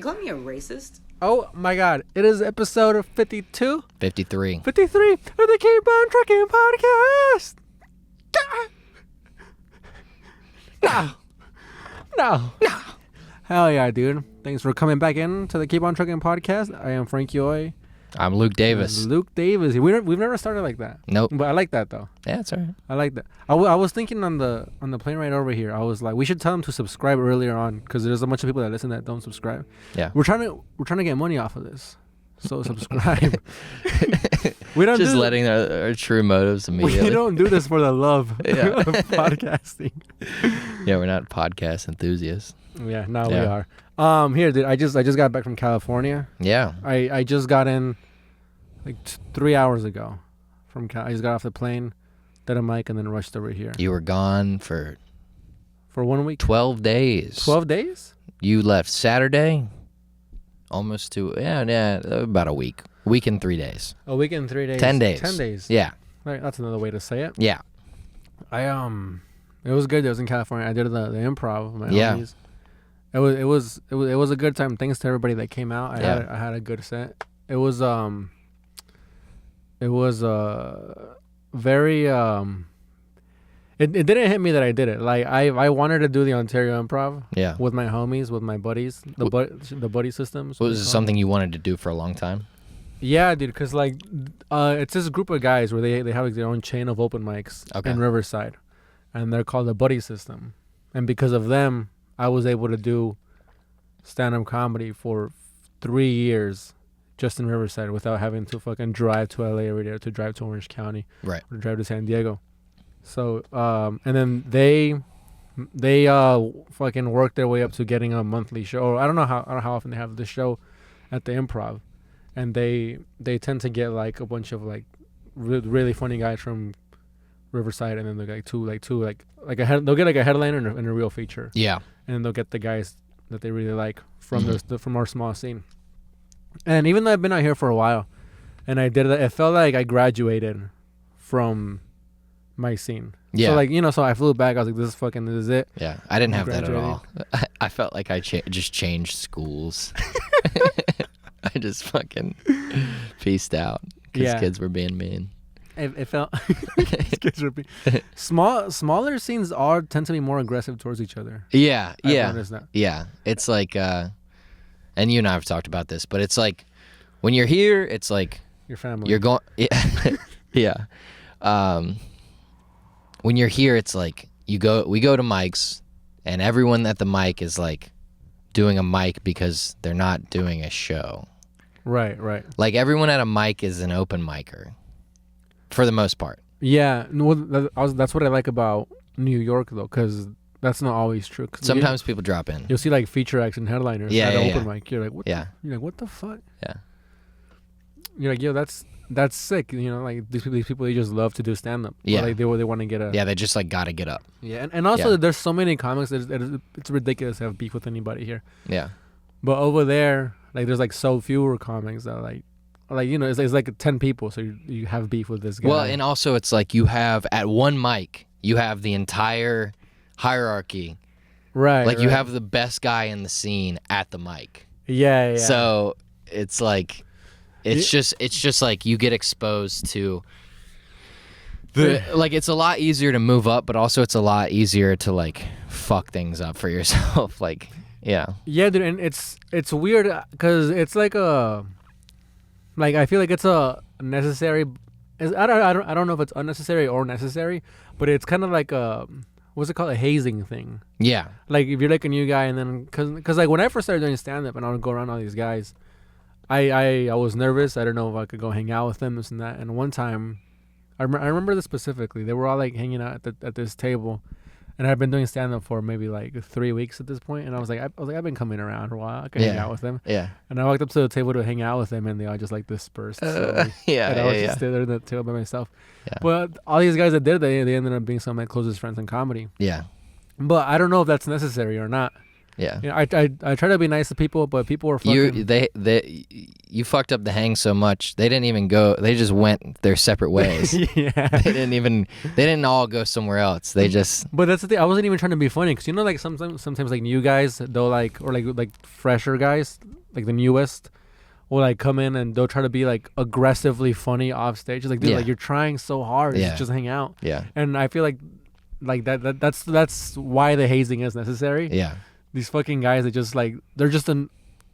call me a racist? Oh my God! It is episode 52, 53. 53 of the Keep On Trucking podcast. No. Hell yeah, dude! Thanks for coming back in to the Keep On Trucking podcast. I am Frank Yoy. I'm Luke Davis. Luke Davis. We've never started like that. Nope. But I like that though. Yeah, it's all right. I like that. I was thinking on the plane right over here. I was like, we should tell them to subscribe earlier on because there's a bunch of people that listen that don't subscribe. Yeah. We're trying to get money off of this, so subscribe. We don't just letting our true motives immediately. We don't do this for the love Yeah. of podcasting. Yeah, we're not podcast enthusiasts. Yeah, now Yeah. we are. Here, dude. I just got back from California. Yeah. I just got in like 3 hours ago from I just got off the plane, did a mic, and then rushed over here You were gone for for 1 week. 12 days. 12 days? You left Saturday, almost to, about a week. Week and 3 days. A week and 3 days. 10 days. 10 days. Yeah. Right, that's another way to say it. Yeah. It was good. I was in California. I did the improv with my Yeah. homies. It was a good time. Thanks to everybody that came out. I had a good set. It was very it didn't hit me that I did it. Like I wanted to do the Ontario Improv Yeah. with my homies, with my buddies, the buddy systems. Was it something you wanted to do for a long time? Yeah, dude, because like it's this group of guys where they have like their own chain of open mics in Riverside, and they're called the Buddy System. And because of them, I was able to do stand-up comedy for 3 years just in Riverside without having to fucking drive to LA every day or to drive to Orange County, Right. or to drive to San Diego. So and then they fucking worked their way up to getting a monthly show. Or I don't know how often they have the show at the Improv. And they tend to get like a bunch of like really funny guys from Riverside, and then they'll get they'll get like a headliner and a real feature. Yeah. And then they'll get the guys that they really like from from our small scene. And even though I've been out here for a while, and I did it felt like I graduated from my scene. Yeah. So like so I flew back. I was like, this is it. Yeah. I didn't have that at Graduating. all. I felt like I just changed schools. I just fucking peaced out because kids were being mean. It felt kids were smaller scenes tend to be more aggressive towards each other. Yeah, I've yeah, noticed that. yeah. It's like, and you and I have talked about this, but it's like when you're here, it's like Your family. you're going. Yeah. When you're here, it's like we go to mics, and everyone at the mic is like doing a mic because they're not doing a show. Right. Like everyone at a mic is an open micer, for the most part. Yeah, no, that's what I like about New York though, because that's not always true. Sometimes people drop in. You'll see like feature acts and headliners at an open mic. You're like, what? Yeah. You're like, what the fuck? Yeah. You're like, yo, that's sick. Like these people, they just love to do stand up. Yeah. Like they want to get a. Yeah, they just like gotta get up. Yeah, and also Yeah. there's so many comics that it's ridiculous to have beef with anybody here. Yeah. But over there, like there's like so fewer comics that like it's like 10 people, so you have beef with this guy. Well, and also it's like you have at one mic, you have the entire hierarchy. right. Like you right. have the best guy in the scene at the mic. Yeah. So it's like it's just like you get exposed to like it's a lot easier to move up, but also it's a lot easier to like fuck things up for yourself. Like yeah. Yeah, dude, and it's weird because it's like I feel like it's a necessary. I don't know if it's unnecessary or necessary, but it's kind of like what's it called, a hazing thing. Yeah. Like if you're like a new guy, and then because like when I first started doing stand up and I would go around all these guys, I was nervous. I don't know if I could go hang out with them, this and that. And one time, I remember this specifically. They were all like hanging out at this table. And I've been doing stand up for maybe like 3 weeks at this point, and I was like, I've been coming around for a while. I can hang out with them. Yeah. And I walked up to the table to hang out with them, and they all just like dispersed. Slowly. Yeah. And I was just there at the table by myself. Yeah. But all these guys that did, they ended up being some of my closest friends in comedy. Yeah. But I don't know if that's necessary or not. Yeah. You know, I try to be nice to people, but people were fucking. You fucked up the hang so much. They didn't even go. They just went their separate ways. Yeah. They didn't all go somewhere else. They just. But that's the thing. I wasn't even trying to be funny because like sometimes like new guys they'll like fresher guys like the newest will like come in and they'll try to be like aggressively funny off stage. It's like, dude, Yeah. like you're trying so hard. Yeah. Just hang out. Yeah. And I feel like that's why the hazing is necessary. Yeah. These fucking guys that just like they're just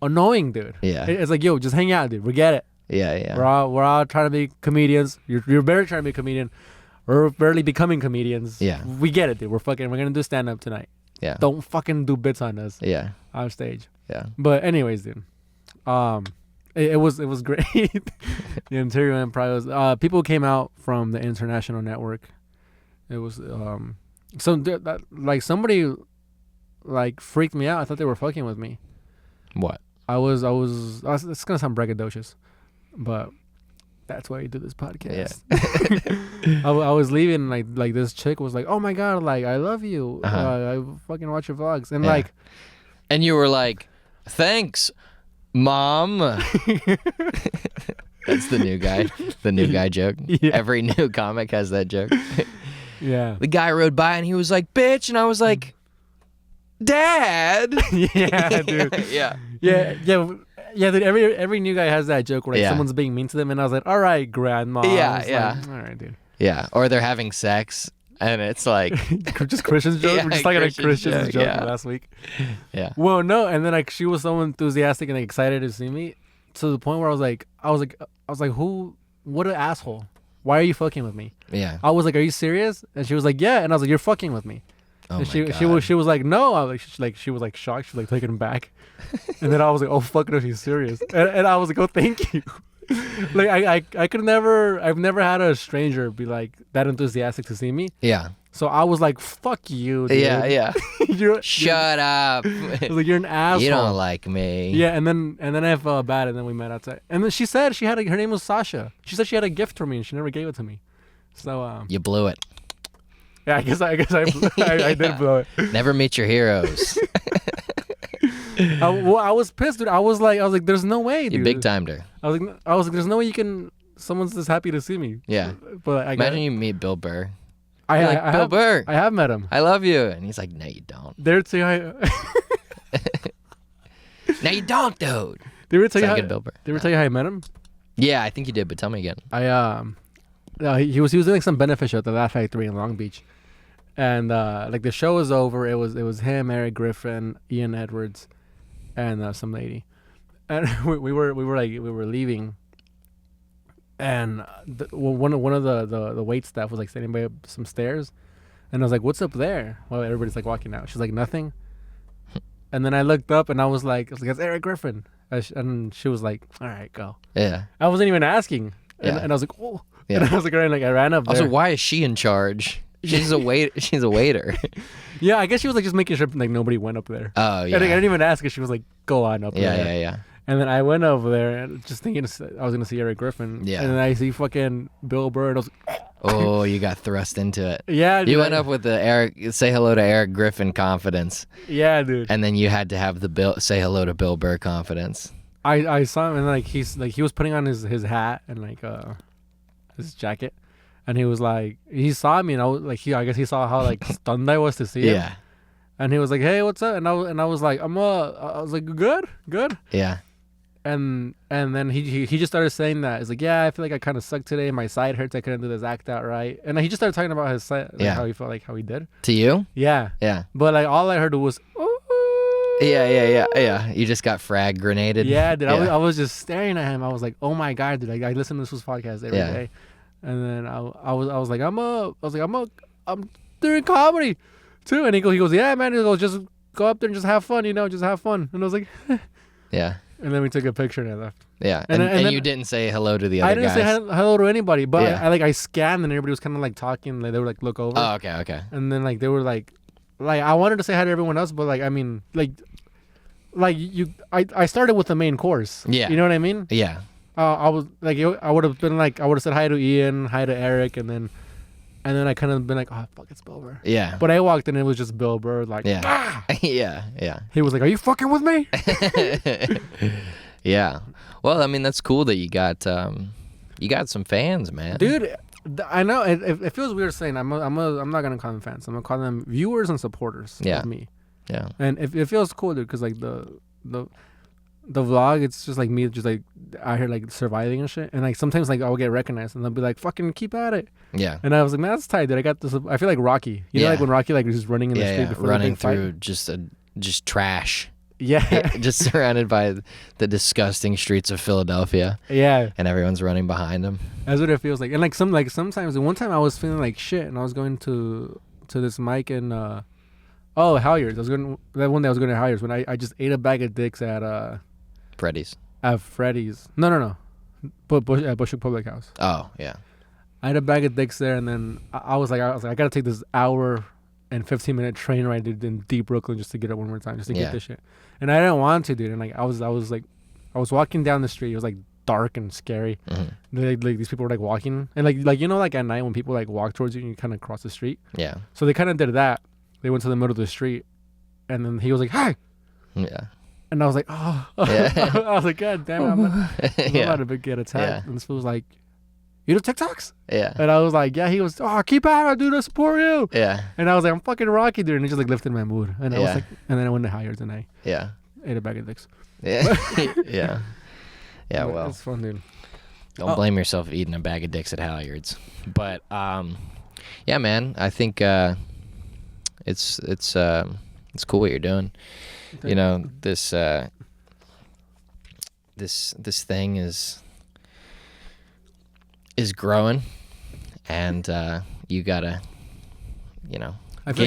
annoying, dude. Yeah. It's like, yo, just hang out, dude. We get it. Yeah. Yeah. We're all trying to be comedians. You're barely trying to be a comedian. We're barely becoming comedians. Yeah. We get it, dude. We're gonna do stand up tonight. Yeah. Don't fucking do bits on us Yeah. on stage. Yeah. But anyways, dude. It was great. The Interior Empire was people came out from the international network. It was somebody like freaked me out. I thought they were fucking with me. What? It's gonna sound braggadocious, but that's why you do this podcast. Yeah. I was leaving and like this chick was like, "Oh my god, like I love you. I fucking watch your vlogs." And Yeah. like, And you were like, "Thanks, Mom." That's the new guy joke. Yeah. Every new comic has that joke. yeah, The guy rode by and he was like, "Bitch," and I was like, "Dad." yeah, dude. Yeah. Yeah. Dude, every new guy has that joke where like Yeah. someone's being mean to them, and I was like, "All right, grandma." Yeah, I was yeah. like, all right, dude. Yeah. Or they're having sex and it's like, Just Christian's joke. Yeah, We're just talking about Christian's Christian's joke, joke yeah. last week. yeah. Well, no, and then like she was so enthusiastic and like, excited to see me, to the point where I was like, who? What an asshole! Why are you fucking with me? Yeah. I was like, are you serious? And she was like, yeah. And I was like, you're fucking with me. Oh And my she God. she was like, no. I was she was like shocked. She was like taken back. And then I was like, oh fuck, no, she's serious. And I was like, oh, thank you. Like I've never had a stranger be like that enthusiastic to see me. Yeah. So I was like, fuck you, dude. Yeah. Yeah. Shut up. I was like, you're an asshole. You don't like me. Yeah, and then I felt bad, and then we met outside. And then she said her name was Sasha. She said she had a gift for me, and she never gave it to me. So You blew it. yeah, I guess I did blow it. Never meet your heroes. I was pissed, dude. I was like, there's no way, dude. You big timed her. I was like, there's no way you can. Someone's just happy to see me. Yeah. But I Imagine you meet Bill Burr. I You're like, Bill Burr, I have met him. I love you. And he's like, no, you don't. They're too high. No, you don't, dude. They were tell you Sound how. good, Bill Burr. They were tell you how I met him. Yeah, I think you did, but tell me again. He was doing some benefit show at the Laugh Factory in Long Beach, and like the show was over. It was him, Eric Griffin, Ian Edwards, and some lady, and we were leaving, and one of the wait staff was like standing by some stairs, and I was like, "What's up there?" Well, everybody's like walking out. She's like, "Nothing," and then I looked up and I was like, "It's Eric Griffin," and she was like, "All right, go." Yeah. I wasn't even asking, Yeah. and I was like, "Oh." Yeah. And I was like, I ran up there. Also, why is she in charge? She's a waiter. Yeah, I guess she was like just making sure like nobody went up there. Oh yeah. And I didn't even ask her. She was like, "Go on up Yeah, there." yeah. And then I went over there and just thinking I was gonna see Eric Griffin. Yeah. And then I see fucking Bill Burr. And I was like, Oh, you got thrust into it. yeah, dude. You went up with the say hello to Eric Griffin confidence, Yeah, dude. and then you had to have the say hello to Bill Burr confidence. I saw him and like he was putting on his hat and like his jacket, and he was like he saw me and I was like I guess he saw how like stunned I was to see him. Yeah. And he was like, "Hey, what's up?" And I was like, I was like, good. Yeah. And then he just started saying that. It's like, yeah, I feel like I kind of sucked today. My side hurts. I couldn't do this act out right. And then he just started talking about his side, like, Yeah. how he felt, like how he did. To you? Yeah. Yeah. But like all I heard was, ooh. Yeah. You just got frag grenaded. Yeah, dude. Yeah. I was just staring at him. I was like, oh my god, dude. Like, I listen to this podcast every day. Yeah. And then I was like, I'm doing comedy too. And he goes, yeah, man. He goes, just go up there and just have fun, just have fun. And I was like, Yeah. and then we took a picture and I left. Yeah. And And, then- you didn't say hello to the other I didn't guys. say hello to anybody, but Yeah. I scanned and everybody was kind of like talking. Like they were like look over. Oh, okay. And then like they were like I wanted to say hi to everyone else, but like I mean I started with the main course. Yeah. You know what I mean? Yeah. I was like I would have been like I would have said hi to Ian, hi to Eric, and and then I kind of been like, oh fuck, it's Bill Burr. Yeah. But I walked in, and it was just Bill Burr. Like, Yeah. ah! Yeah. He was like, "Are you fucking with me?" Yeah. Well, I mean, that's cool that you got some fans, man. Dude, I know it feels weird saying I'm not gonna call them fans. I'm gonna call them viewers and supporters Yeah. of me. Yeah. And it feels cool, dude, because like the vlog, it's just like me, just like out here like surviving and shit. And like sometimes like I'll get recognized, and they'll be like, "Fucking keep at it." Yeah. And I was like, "Man, that's tight, dude. I got this." I feel like Rocky. You know, Yeah. like when Rocky like was just running in the street Yeah. before Running the big through fight. just trash. Yeah. Just surrounded by the disgusting streets of Philadelphia, Yeah. and everyone's running behind him. That's what it feels like. And like sometimes one time I was feeling like shit, and I was going to this mic in Halyards. That one day I was going to Halyards when I just ate a bag of dicks at Freddy's. Freddy's. No. But Bushwick Public House. Oh, yeah. I had a bag of dicks there, and then I was like, I gotta take this hour and 15-minute train ride in deep Brooklyn just to get it one more time, just to Yeah. get this shit. And I didn't want to, dude. And like I was walking down the street. It was like dark and scary. Mm-hmm. Like these people were like walking, and like you know, like at night when people like walk towards you and you kind of cross the street. Yeah. So they kind of did that. They went to the middle of the street, and then he was like, "Hi," Yeah. and I was like, "Oh," Yeah. I was like, "God damn it, I'm Yeah. about to get attacked." Yeah. And this fool was like, "You do TikToks?" Yeah. And I was like, "Yeah." He was, "Oh, keep at it, dude. I support you." Yeah. And I was like, "I'm fucking Rocky, dude." And he just like lifted my mood, and I was Yeah. like, and then I went to Halyards and I Yeah. ate a bag of dicks. Yeah. Yeah. Yeah. But Well, it's fun, dude. don't blame yourself for eating a bag of dicks at Halyards. But yeah, man, I think it's cool what you're doing. You know, this thing is growing, and you gotta, you know, I feel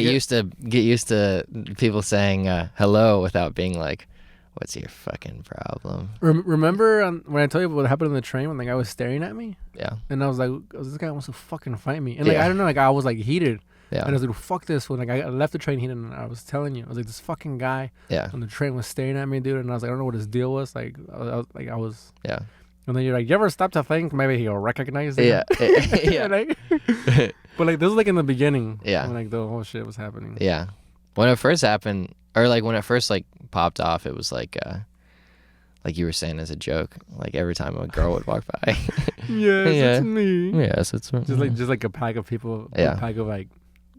get used to people saying hello without being like, "What's your fucking problem?" Remember when I told you what happened on the train when the guy was staring at me, Yeah. and I was like, "This guy wants to fucking fight me," and like Yeah. I don't know, like I was like heated, Yeah. and I was like, "Fuck this!" When like I left the train heated, and I was telling you, I was like, "This fucking guy Yeah. on the train was staring at me, dude," and I was like, "I don't know what his deal was." Like I was, Yeah. and then you're like, "You ever stop to think maybe he'll recognize you?" Yeah. Yeah. Like, but like this was like in the beginning, Yeah. when like the whole shit was happening. Yeah. When it first happened, or like when it first like popped off, it was like you were saying as a joke, like every time a girl would walk by. Yes, Yeah. it's me. Yes, it's Just like a pack of people. Yeah. A pack of like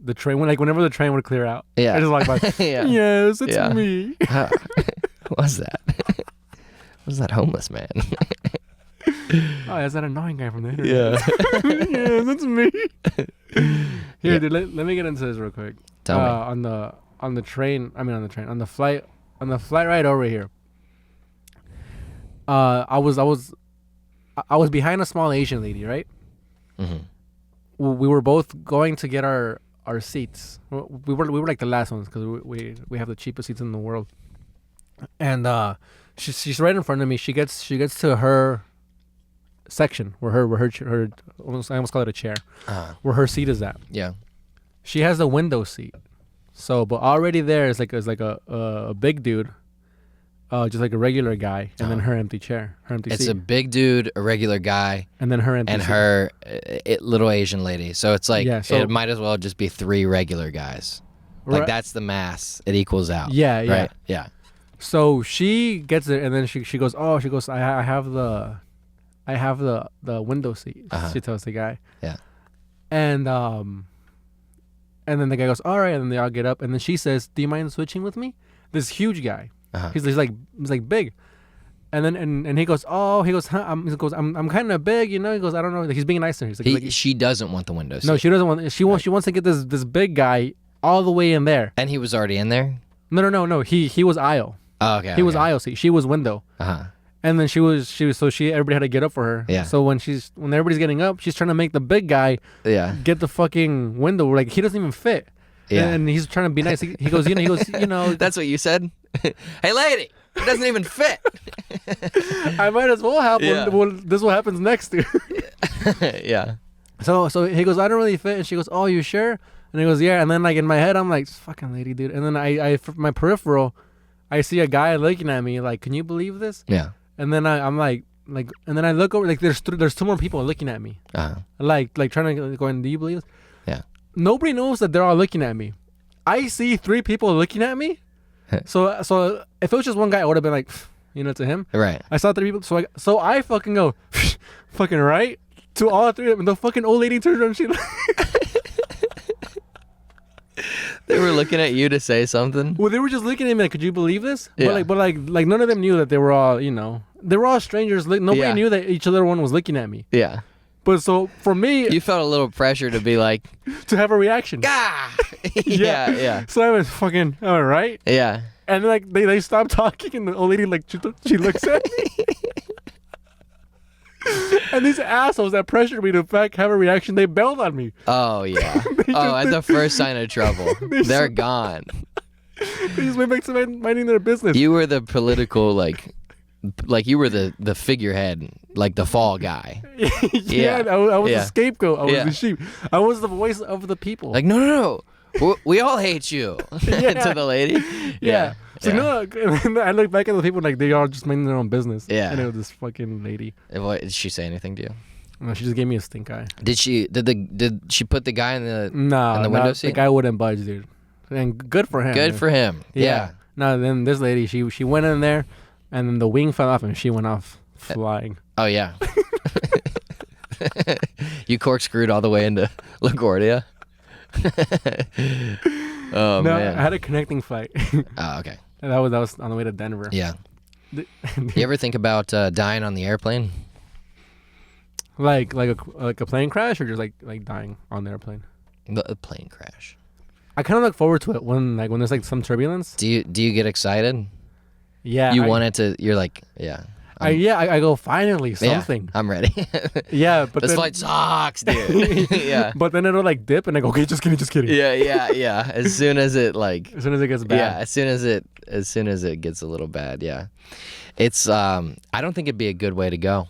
the train whenever the train would clear out. Yeah. I just like Yeah. yes, it's Yeah. me. What was that? What was that homeless man? Oh, that's that annoying guy from the internet. Yeah. Yeah, that's me. Here, Yeah. dude, let me get into this real quick. Tell me. On the flight ride over here. I was behind a small Asian lady, right? Mm-hmm. We were both going to get our seats. We were like the last ones because we have the cheapest seats in the world. And she's right in front of me. She gets to her section where her I almost call it a chair, where her seat is at. Yeah. She has a window seat. So, but already there is like a big dude, just like a regular guy, and then her empty chair, her empty It's seat, a big dude, a regular guy, and then her empty and seat. her little Asian lady. So it's like Yeah, so- it might as well just be 3 regular guys. Like Right. that's the mass. It equals out. Yeah, yeah. Right. Yeah. So she gets it, and then she goes, I have the window seat. Uh-huh. She tells the guy. Yeah. And then the guy goes, all right, and then they all get up, and then she says, do you mind switching with me? This huge guy. Uh-huh. He's like big. And then and he goes, huh? I'm kind of big, you know. He goes, I don't know. He's being nice to her. He's like, She doesn't want the window seat. no, she doesn't want. She wants to get this big guy all the way in there. And he was already in there. No. He was aisle. Oh, okay. He was aisle seat. She was window. Uh-huh. And then everybody had to get up for her. Yeah. So when everybody's getting up, she's trying to make the big guy Yeah. get the fucking window. Like he doesn't even fit. Yeah. And he's trying to be nice. He goes, you know. That's what you said? Hey, lady, it doesn't even fit. I might as well help Yeah. when this is what happens next, dude. Yeah. So he goes, I don't really fit. And she goes, oh, you sure? And he goes, yeah. And then like in my head, I'm like, fucking lady, dude. And then I my peripheral, I see a guy looking at me like, can you believe this? Yeah. And then I'm like, and then I look over, like there's 2 more people looking at me, Uh-huh. like trying to going, do you believe this? Yeah. nobody knows that they're all looking at me. I see 3 people looking at me. So if it was just one guy, I would have been like, to him. Right. I saw 3 people, so I fucking go, fucking right to all 3 of them. And the fucking old lady turns around. She They were looking at you to say something. well, they were just looking at me like, could you believe this? Yeah. But like none of them knew that they were all, they were all strangers. Nobody Yeah. knew that each other one was looking at me. Yeah. But so for me You felt a little pressure to be like, to have a reaction. ah. Yeah. So I was fucking all right. Yeah. And like they stopped talking, and the old lady like she looks at me. And these assholes that pressured me to have a reaction, they bailed on me. Oh yeah. Oh, at the first sign of trouble, they're gone. They just went back to minding their business. You were the political like you were the figurehead, like the fall guy. yeah, I was Yeah. the scapegoat. I was Yeah. the sheep. I was the voice of the people. Like no. We all hate you. To the lady. yeah. So no, and I look back at the people like they all just minding their own business. Yeah. And it was this fucking lady. What, did she say anything to you? No, she just gave me a stink eye. Did she put the guy in the No, in the window the seat? guy wouldn't budge, dude. And good for him. Good man. for him. Yeah. No, then this lady, she went in there, and then the wing fell off, and she went off flying. Oh yeah. You corkscrewed all the way into LaGuardia. Oh no, man. I had a connecting flight. Oh okay. And that was on the way to Denver. Yeah. You ever think about dying on the airplane? like a plane crash, or just like dying on the airplane? The plane crash. I kind of look forward to it when there's like some turbulence. Do you get excited? Yeah. You want it to? You're like, yeah. I go finally something. Yeah, I'm ready. Yeah, but This then, flight sucks, dude. Yeah. But then it'll like dip, and I go, okay, just kidding. Yeah. As soon as it like, As soon as it gets bad. yeah, as soon as it gets a little bad, yeah. It's I don't think it'd be a good way to go.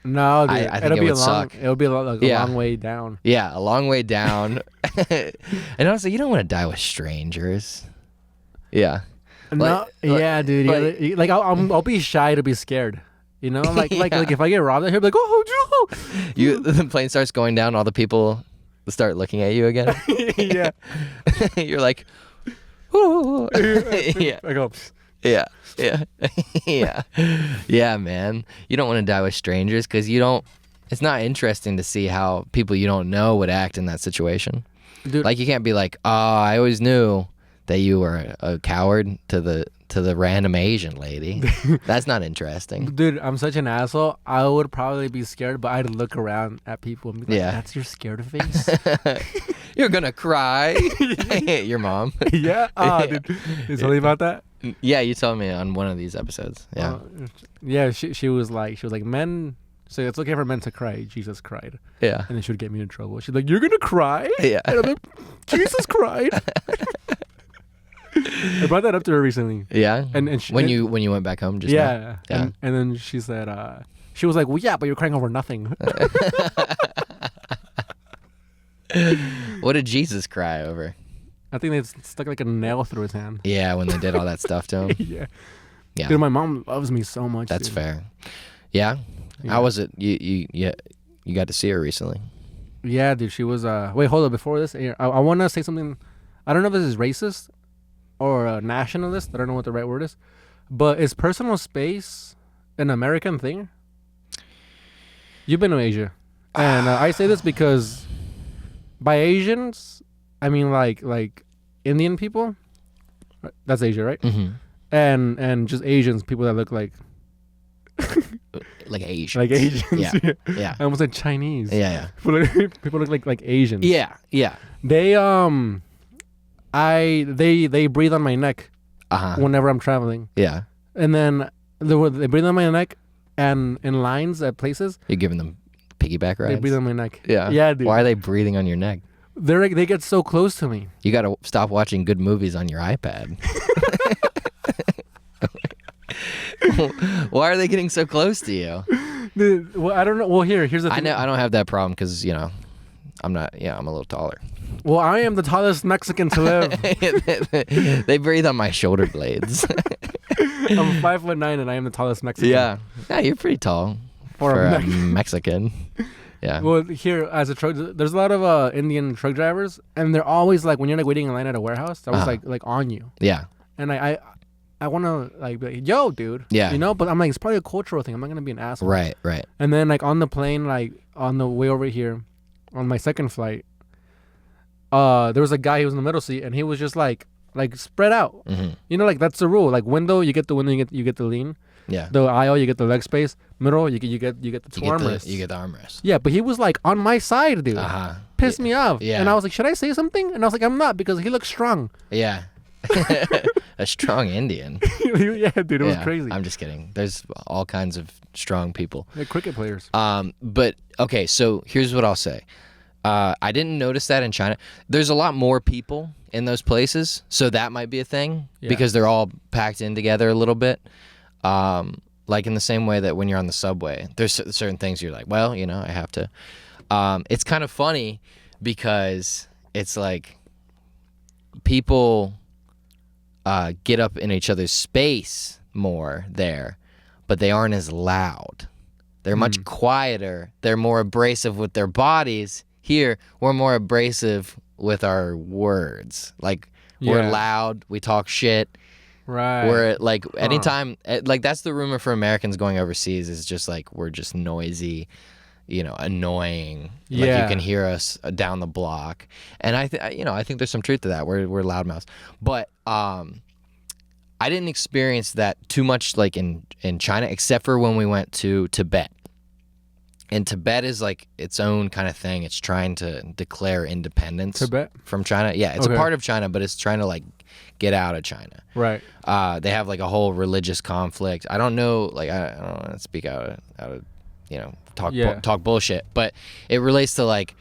No, dude, I think it'll it be would a long. suck. It'll be a Yeah. long way down. Yeah, a long way down. And also, you don't want to die with strangers. Yeah. No, yeah, dude. like- Yeah, like I'll be shy to be scared. Like Yeah. if I get robbed, I'll be like, oh, The plane starts going down, all the people start looking at you again. yeah. You're like, ooh. Yeah. I go. Yeah. Yeah, man. You don't want to die with strangers because it's not interesting to see how people you don't know would act in that situation. Dude, Like you can't be like, oh, I always knew that you were a coward to the random Asian lady. That's not interesting. dude, I'm such an asshole. I would probably be scared, but I'd look around at people and be like, Yeah. that's your scared face? You're gonna cry. Your mom. Yeah. Oh, dude. You tell me about that? Yeah, you told me on one of these episodes. Yeah. Yeah, she was like, men, so it's okay for men to cry. Jesus cried. Yeah. And then she would get me in trouble. She's like, you're going to cry? Yeah. And I'm like, Jesus cried. I brought that up to her recently. Yeah. And she, when you went back home just now? yeah. Yeah. And then she said, she was like, well, yeah, but you're crying over nothing. What did Jesus cry over? I think they stuck like a nail through his hand. Yeah, when they did all that stuff to him. Yeah. Yeah. Dude, my mom loves me so much. That's dude. fair. Yeah? Yeah. How was it? You got to see her recently. Yeah, dude, she was, wait, hold up, before this, I want to say something, I don't know if this is racist or nationalist, I don't know what the right word is, but is personal space an American thing? You've been to Asia, and I say this because by Asians, I mean like Indian people, that's Asia, right? Mm-hmm. And just Asians, people that look like Asians. like Asians. Yeah. Yeah. I almost said Chinese. Yeah. People look like Asians. Yeah. Yeah. They they breathe on my neck Uh-huh. whenever I'm traveling, Yeah. and then they breathe on my neck, and in lines at places You're giving them piggyback rides? they breathe on my neck. Yeah. Yeah, dude. Why are they breathing on your neck? They get so close to me. You got to stop watching good movies on your iPad. Why are they getting so close to you? Dude, well, I don't know. Well, here's the thing. I know I don't have that problem because I'm not. Yeah, I'm a little taller. Well, I am the tallest Mexican to live. They breathe on my shoulder blades. I'm 5'9" and I am the tallest Mexican. Yeah, you're pretty tall For for a a Mexican. Yeah. Well, here as a truck, there's a lot of Indian truck drivers, and they're always like when you're like waiting in line at a warehouse, they're always like on you. Yeah. And I want to like be like, yo, dude. Yeah. You know, but I'm like, it's probably a cultural thing. I'm not gonna be an asshole. Right. Right. And then like on the plane, like on the way over here, on my second flight, there was a guy who was in the middle seat, and he was just like spread out. Mm-hmm. You know, like that's the rule. Like window, you get the window, you get the lean. Yeah. The aisle, you get the leg space. Middle, you get the two armrests. You get the armrest. Yeah, but he was like on my side, dude. Pissed me off. Yeah. And I was like, should I say something? And I was like, I'm not, because he looks strong. Yeah. A strong Indian. Yeah, dude, it was crazy. I'm just kidding. There's all kinds of strong people. They're cricket players. But okay, so here's what I'll say. I didn't notice that in China. There's a lot more people in those places, so that might be a thing because they're all packed in together a little bit. Like in the same way that when you're on the subway, there's certain things you're like, well, you know, I have to. It's kind of funny because it's like people get up in each other's space more there, but they aren't as loud. They're much quieter. They're more abrasive with their bodies. Here, we're more abrasive with our words. Like, we're loud. We talk shit. Right. We're like, anytime, like, that's the rumor for Americans going overseas is just like, we're just noisy, you know, annoying. Like, you can hear us down the block. And I think there's some truth to that. We're loudmouths. But, I didn't experience that too much, like, in China, except for when we went to Tibet. And Tibet is like its own kind of thing. It's trying to declare independence from China. Yeah, it's a part of China, but it's trying to like get out of China. Right. They have like a whole religious conflict. I don't know, like I don't want to speak out of you know, talk bullshit, but it relates to like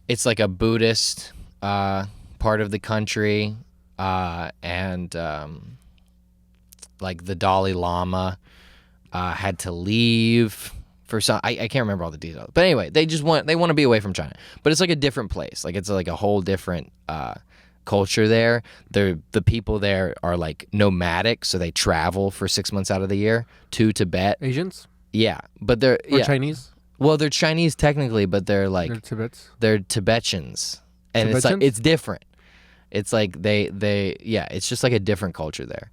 it's like a Buddhist part of the country, and like the Dalai Lama had to leave. For some, I can't remember all the details, but anyway, they want to be away from China, but it's like a different place. Like it's like a whole different culture there. The people there are like nomadic, so they travel for 6 months out of the year to Tibet. Asians? Yeah, but they're Chinese. Well, they're Chinese technically, but they're like they're Tibetans, and it's like it's different. It's like they it's just like a different culture there.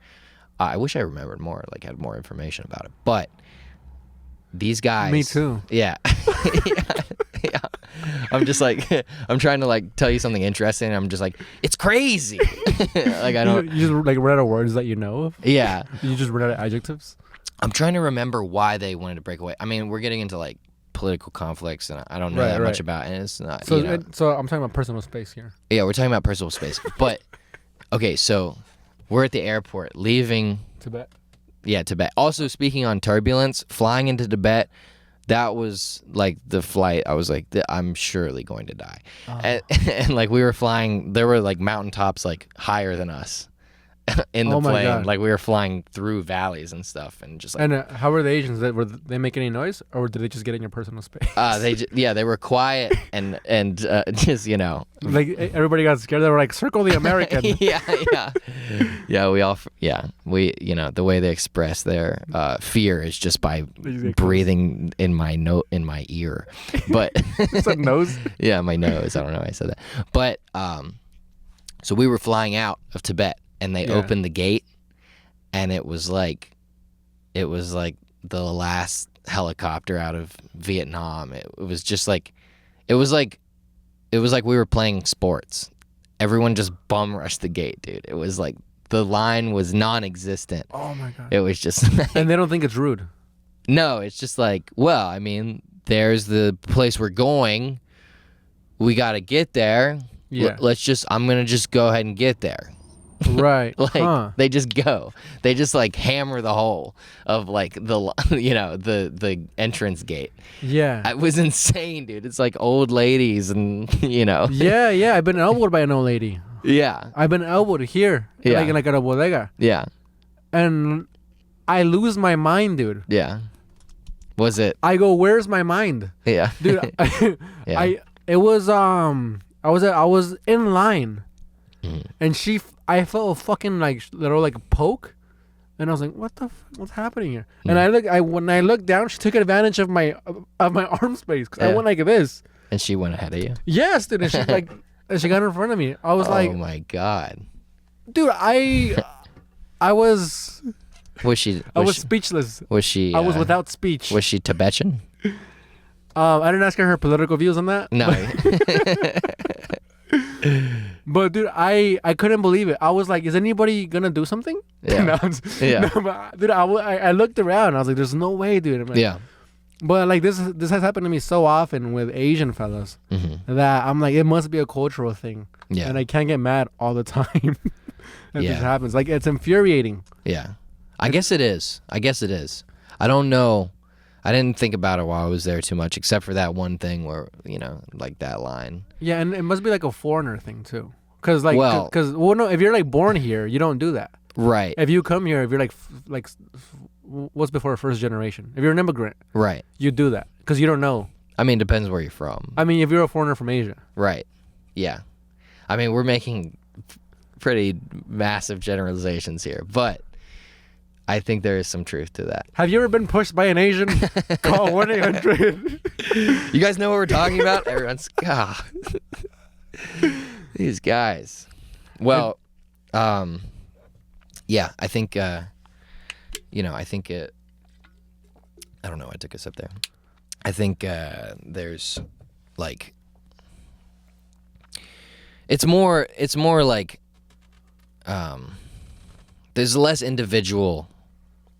I wish I remembered more, like had more information about it, but. These guys. Me too. Yeah. yeah. I'm just like, I'm trying to like tell you something interesting. And I'm just like, it's crazy. Like I don't. You just like run out of words that you know of. Yeah. You just run out of adjectives. I'm trying to remember why they wanted to break away. I mean, we're getting into like political conflicts, and I don't know that much about it. And it's not. So, you know. So I'm talking about personal space here. Yeah, we're talking about personal space. But okay, so we're at the airport leaving Tibet. Yeah, Tibet. Also, speaking on turbulence, flying into Tibet, that was like the flight. I was like, I'm surely going to die. And like we were flying, there were like mountaintops like higher than us in the plane. God. Like we were flying through valleys and stuff, and just like. And how were the Asians? Were they make any noise, or did they just get in your personal space? They were quiet and just like everybody got scared. They were like, "Circle the American." We the way they express their fear is just by breathing in my ear, but it's a nose. Yeah, my nose. I don't know why I said that, but so we were flying out of Tibet. And they opened the gate, and it was like the last helicopter out of Vietnam. It was just like, it was like we were playing sports. Everyone just bum rushed the gate, dude. It was like the line was non-existent. Oh my god! It was just, like, and they don't think it's rude. No, it's just like, well, I mean, there's the place we're going. We got to get there. Yeah. I'm gonna just go ahead and get there. Right. Like they just go. They just like hammer the hole of like the entrance gate. Yeah. It was insane, dude. It's like old ladies and Yeah, I've been elbowed by an old lady. Yeah. I've been elbowed here. Yeah. Like at a bodega. Yeah. And I lose my mind, dude. Yeah. Was it? I go, where's my mind? Yeah. Dude, yeah. I was in line. And I felt a fucking like little like poke, And I was like, what's happening here? And when I looked down, she took advantage of my arm space. 'Cause I went like this. And she went ahead of you? Yes, dude. And she and she got in front of me. I was like, oh my God. Dude, I was speechless. Was she? I was without speech. Was she Tibetan? I didn't ask her political views on that. No. But dude, I couldn't believe it. I was like, is anybody gonna do something? Yeah. Yeah. No, but, dude, I looked around. I was like, there's no way, dude. Like, Yeah. But like this has happened to me so often with Asian fellas that I'm like, it must be a cultural thing. Yeah. And I can't get mad all the time. That Yeah. this happens. Like, it's infuriating. Yeah. I guess it is. I don't know. I didn't think about it while I was there too much, except for that one thing where, like that line. Yeah, and it must be like a foreigner thing too. Cause like, Well- no, if you're like born here, you don't do that. Right. If you come here, if you're like what's before first generation? If you're an immigrant, Right. you do that because you don't know. I mean, depends where you're from. I mean, if you're a foreigner from Asia, Right. Yeah. I mean, we're making pretty massive generalizations here, but I think there is some truth to that. have you ever been pushed by an Asian? Call 1-800. You guys know what we're talking about? Everyone's, these guys. Well, yeah, I think, I think it, I don't know, I took a sip there. I think there's like, it's more like, there's less individual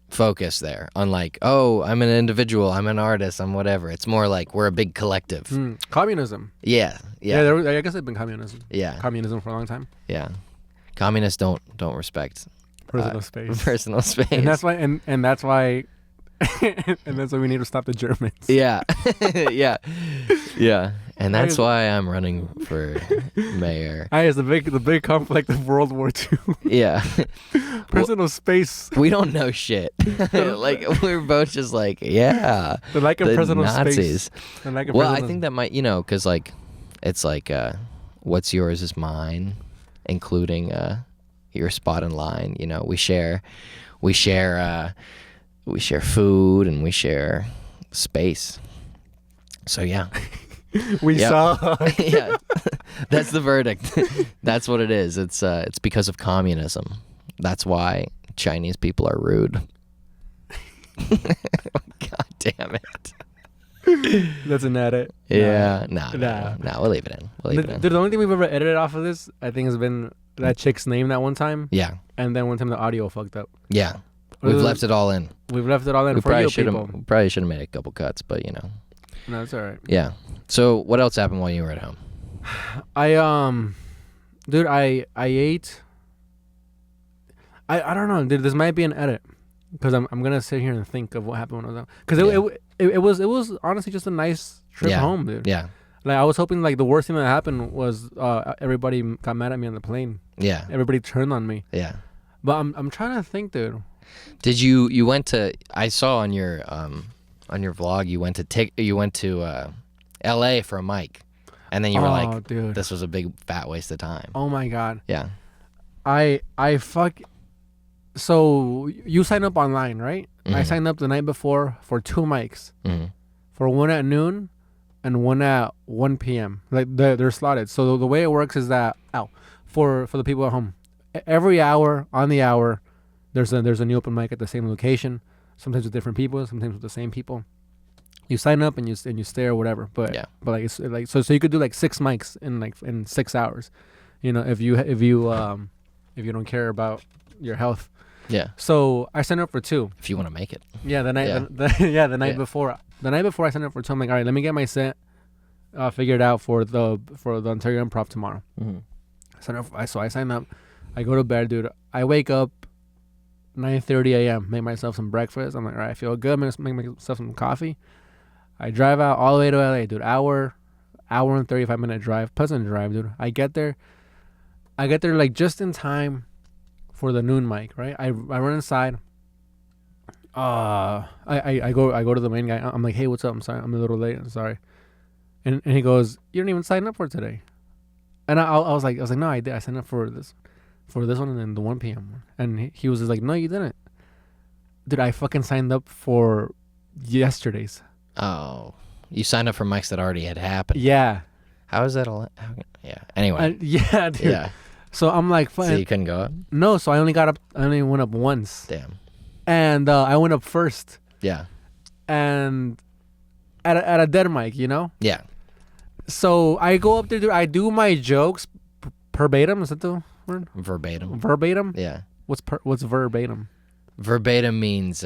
focus there. Unlike, oh, I'm an individual, I'm an artist, I'm whatever. It's more like we're a big collective. Communism. Yeah. I guess it's been communism. Yeah. Communism for a long time. Yeah. Communists don't respect Personal space. personal space. And that's why. And that's why. And that's why we need to stop the Germans. Yeah. Yeah. And that's why I'm running for mayor. It's the big conflict of World War II. Yeah. Personal space. We don't know shit. Like, we're both just like, yeah. The lack of the personal Nazis. space. The lack of Well, I personal- think that might, because like, it's like, what's yours is mine, including your spot in line. We share food and we share space. So yeah. we Yep. saw. Yeah. That's the verdict. That's what it is. It's because of communism. That's why Chinese people are rude. God damn it. That's an edit. Yeah. Nah. No, we'll leave it in. The only thing we've ever edited off of this, I think, has been that chick's name that one time. Yeah. And then one time the audio fucked up. Yeah. We've left it all in. We've left it all in We for you people. probably should have made a couple cuts, but No, it's all right. Yeah. So what else happened while you were at home? Dude, I ate. I don't know, dude. This might be an edit because I'm gonna sit here and think of what happened when I was out. Because it was honestly just a nice trip home, dude. Yeah. Like, I was hoping like the worst thing that happened was everybody got mad at me on the plane. Yeah. Everybody turned on me. Yeah. But I'm trying to think, dude. Did you went to? I saw on your vlog you went to L.A. for a mic, and then you were like, dude, this was a big fat waste of time. oh my god. Yeah. I fuck. So you sign up online, right? I Mhm. signed up the night before for 2 mics, Mm-hmm. for one at noon and one at 1 p.m. Like they're slotted. So the way it works is that for the people at home, every hour on the hour, there's a new open mic at the same location. Sometimes with different people, sometimes with the same people. You sign up and you stay or whatever. But Yeah. but like it's like so you could do like 6 mics in 6 hours. If you don't care about your health. Yeah. So I signed up for 2. If you want to make it. Yeah, the night Yeah. the night Yeah. before. The night before I signed up for 2. I'm like, all right, let me get my set figured out for the Ontario Improv tomorrow. Mm-hmm. So I sign up. I go to bed, dude. I wake up 9:30 a.m. Make myself some breakfast. I'm like, all right, I feel good. I'm gonna make myself some coffee. I drive out all the way to LA, dude. Hour and 35-minute drive. Pleasant drive, dude. I get there like just in time for the noon mic, right? I run inside. I go to the main guy. I'm like, hey, what's up? I'm sorry, I'm a little late. I'm sorry. And he goes, you didn't even sign up for today. And I was like, no, I did. I signed up for this one and then the 1 p.m. one. And he was just like, no, you didn't. dude, I fucking signed up for yesterday's. Oh, you signed up for mics that already had happened. Yeah. How is that? Yeah. Anyway. Yeah, dude. Yeah. So I'm like, So you couldn't go up? no. So I only got up. I only went up once, Damn. and I went up first, Yeah. and at a dead mic, you know. Yeah. So I go up there, dude. I do my jokes verbatim. Is that the word? Verbatim. Verbatim. Yeah. What's verbatim? Verbatim means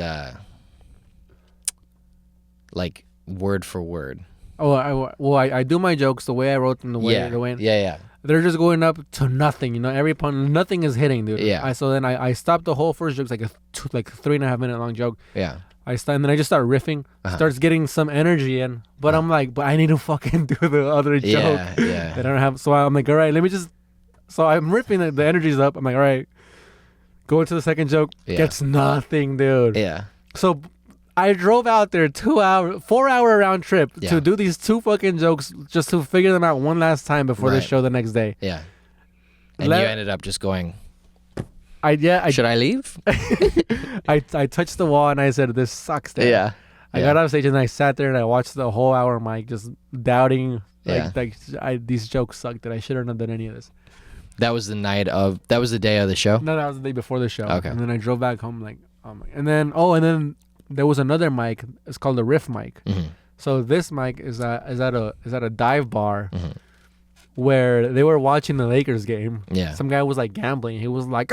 like word for word. Oh, I do my jokes the way I wrote them, the way Yeah. the way Yeah. they're just going up to nothing. You know, every pun, nothing is hitting, dude. Yeah. So then I stopped the whole first joke. It's like a 3.5 minute long joke. Yeah. And then I just start riffing, starts getting some energy in. But I'm like, but I need to fucking do the other joke. Yeah. That Yeah. I don't have. So I'm like, all right, let me just. So I'm ripping, the energy's up. I'm like, all right, go into the second joke. Yeah. Gets nothing, dude. Yeah. So I drove out there 4-hour round trip Yeah. to do these two fucking jokes just to figure them out one last time before the Right. show the next day. Yeah. And Let- you ended up just going, I should I leave? I touched the wall and I said, this sucks, Dad. Yeah. I got off stage and I sat there and I watched the whole hour mic just doubting Yeah. these jokes sucked, that I shouldn't have done any of this. That was the day of the show? No, that was the day before the show. Okay. And then I drove back home like, oh my. And then there was another mic. It's called the Riff mic. Mm-hmm. So this mic is at a dive bar Mm-hmm. where they were watching the Lakers game. Yeah. Some guy was like gambling. He was like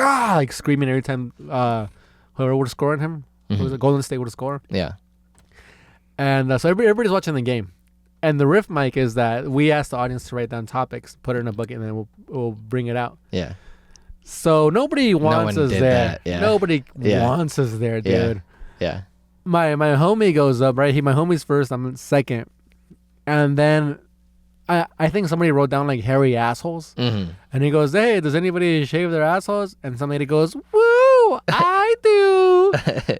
screaming every time whoever would score on him. Mhm. It was Golden State would score. Yeah. And so everybody's watching the game. And the Riff mic is that we ask the audience to write down topics, put it in a bucket, and then we'll bring it out. Yeah. So nobody wants one us did there. that, yeah. Nobody Yeah. wants us there, Yeah. dude. Yeah. My homie goes up, right? My homie's first, I'm second. And then I think somebody wrote down like hairy assholes. Mm-hmm. And he goes, hey, does anybody shave their assholes? And some lady goes, woo, I do.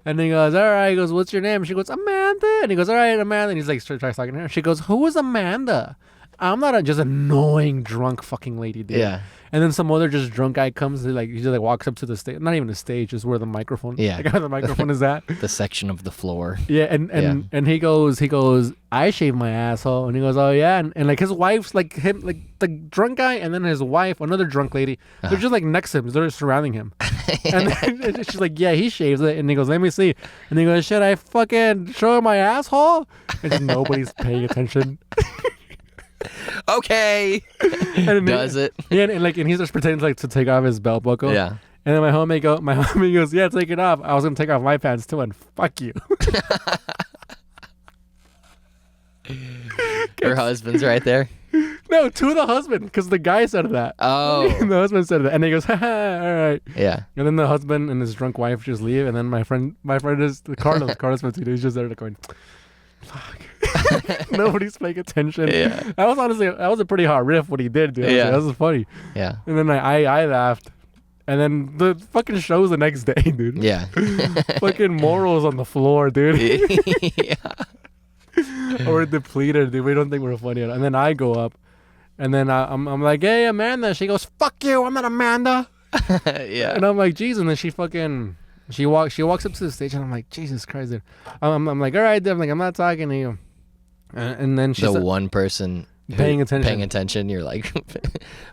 And he goes, all right. He goes, what's your name? She goes, Amanda. And he goes, all right, Amanda. And he's like, tries talking to her. She goes, who is Amanda? I'm not a just annoying drunk fucking lady, dude. Yeah. And then some other just drunk guy comes, he just like walks up to the stage. Not even the stage, just where the microphone. Yeah. Like where the microphone is at. The section of the floor. Yeah, and he goes, I shave my asshole, and he goes, oh yeah, and like his wife's like him, like the drunk guy, and then his wife, another drunk lady, they're just like next to him, they're surrounding him, and then she's like, yeah, he shaves it, and he goes, let me see, and he goes, should I fucking show him my asshole? And just nobody's paying attention. Okay. And Does it? Yeah, and he starts pretending like to take off his belt buckle. Yeah. And then my homie goes, yeah, take it off. I was gonna take off my pants too, and fuck you. Her husband's right there. No, to the husband, because the guy said that. Oh. The husband said that, and he goes, haha, all right. Yeah. And then the husband and his drunk wife just leave, and then my friend is Carlos Martino. He's just there going, fuck. Nobody's paying attention. Yeah. That was a pretty hot riff what he did, dude. Yeah. That was funny. Yeah. And then I laughed, and then the fucking show's the next day, dude. Yeah. Fucking morals on the floor, dude. Yeah. We're depleted, dude. We don't think we're funny. And then I go up, and then I'm like, hey, Amanda. She goes, fuck you. I'm not Amanda. Yeah. And I'm like, geez. And then she walks up to the stage, and I'm like, Jesus Christ, dude. I'm like, all right, dude. I'm like, I'm not talking to you. And then she's The one person paying attention. Paying attention. You're like,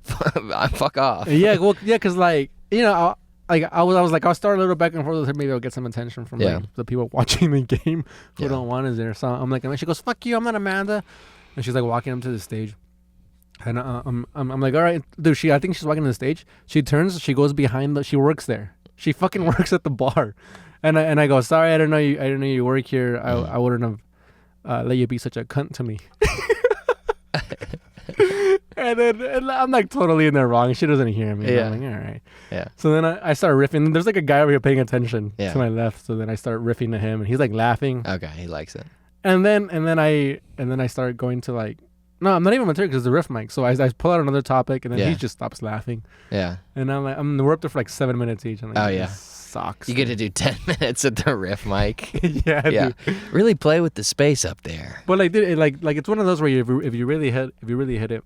fuck off. Yeah, well, yeah, because like, you know, I was like, I'll start a little back and forth with her. Maybe I'll get some attention from like, the people watching the game who don't want us there. So I'm like, and she goes, fuck you. I'm not Amanda. And she's like walking up to the stage. And I'm like, all right, dude. I think she's walking to the stage. She turns. She goes behind. She works there. She fucking works at the bar. And I go, sorry, I didn't know you work here. I wouldn't have let you be such a cunt to me. and I'm like totally in there wrong. She doesn't hear me. Yeah. I'm like, all right. Yeah. So then I start riffing. There's like a guy over here paying attention Yeah. to my left. So then I start riffing to him, and he's like laughing. Okay, he likes it. And then I start going to like, no, I'm not even material because it's a riff mic. So I pull out another topic, and then he just stops laughing. Yeah. And I'm like, we're up there for like 7 minutes each. I'm like, Oh, yeah. this sucks. You get to do 10 minutes at the riff mic. yeah, Yeah. dude. Really play with the space up there. But like, dude, like it's one of those where if you really hit it.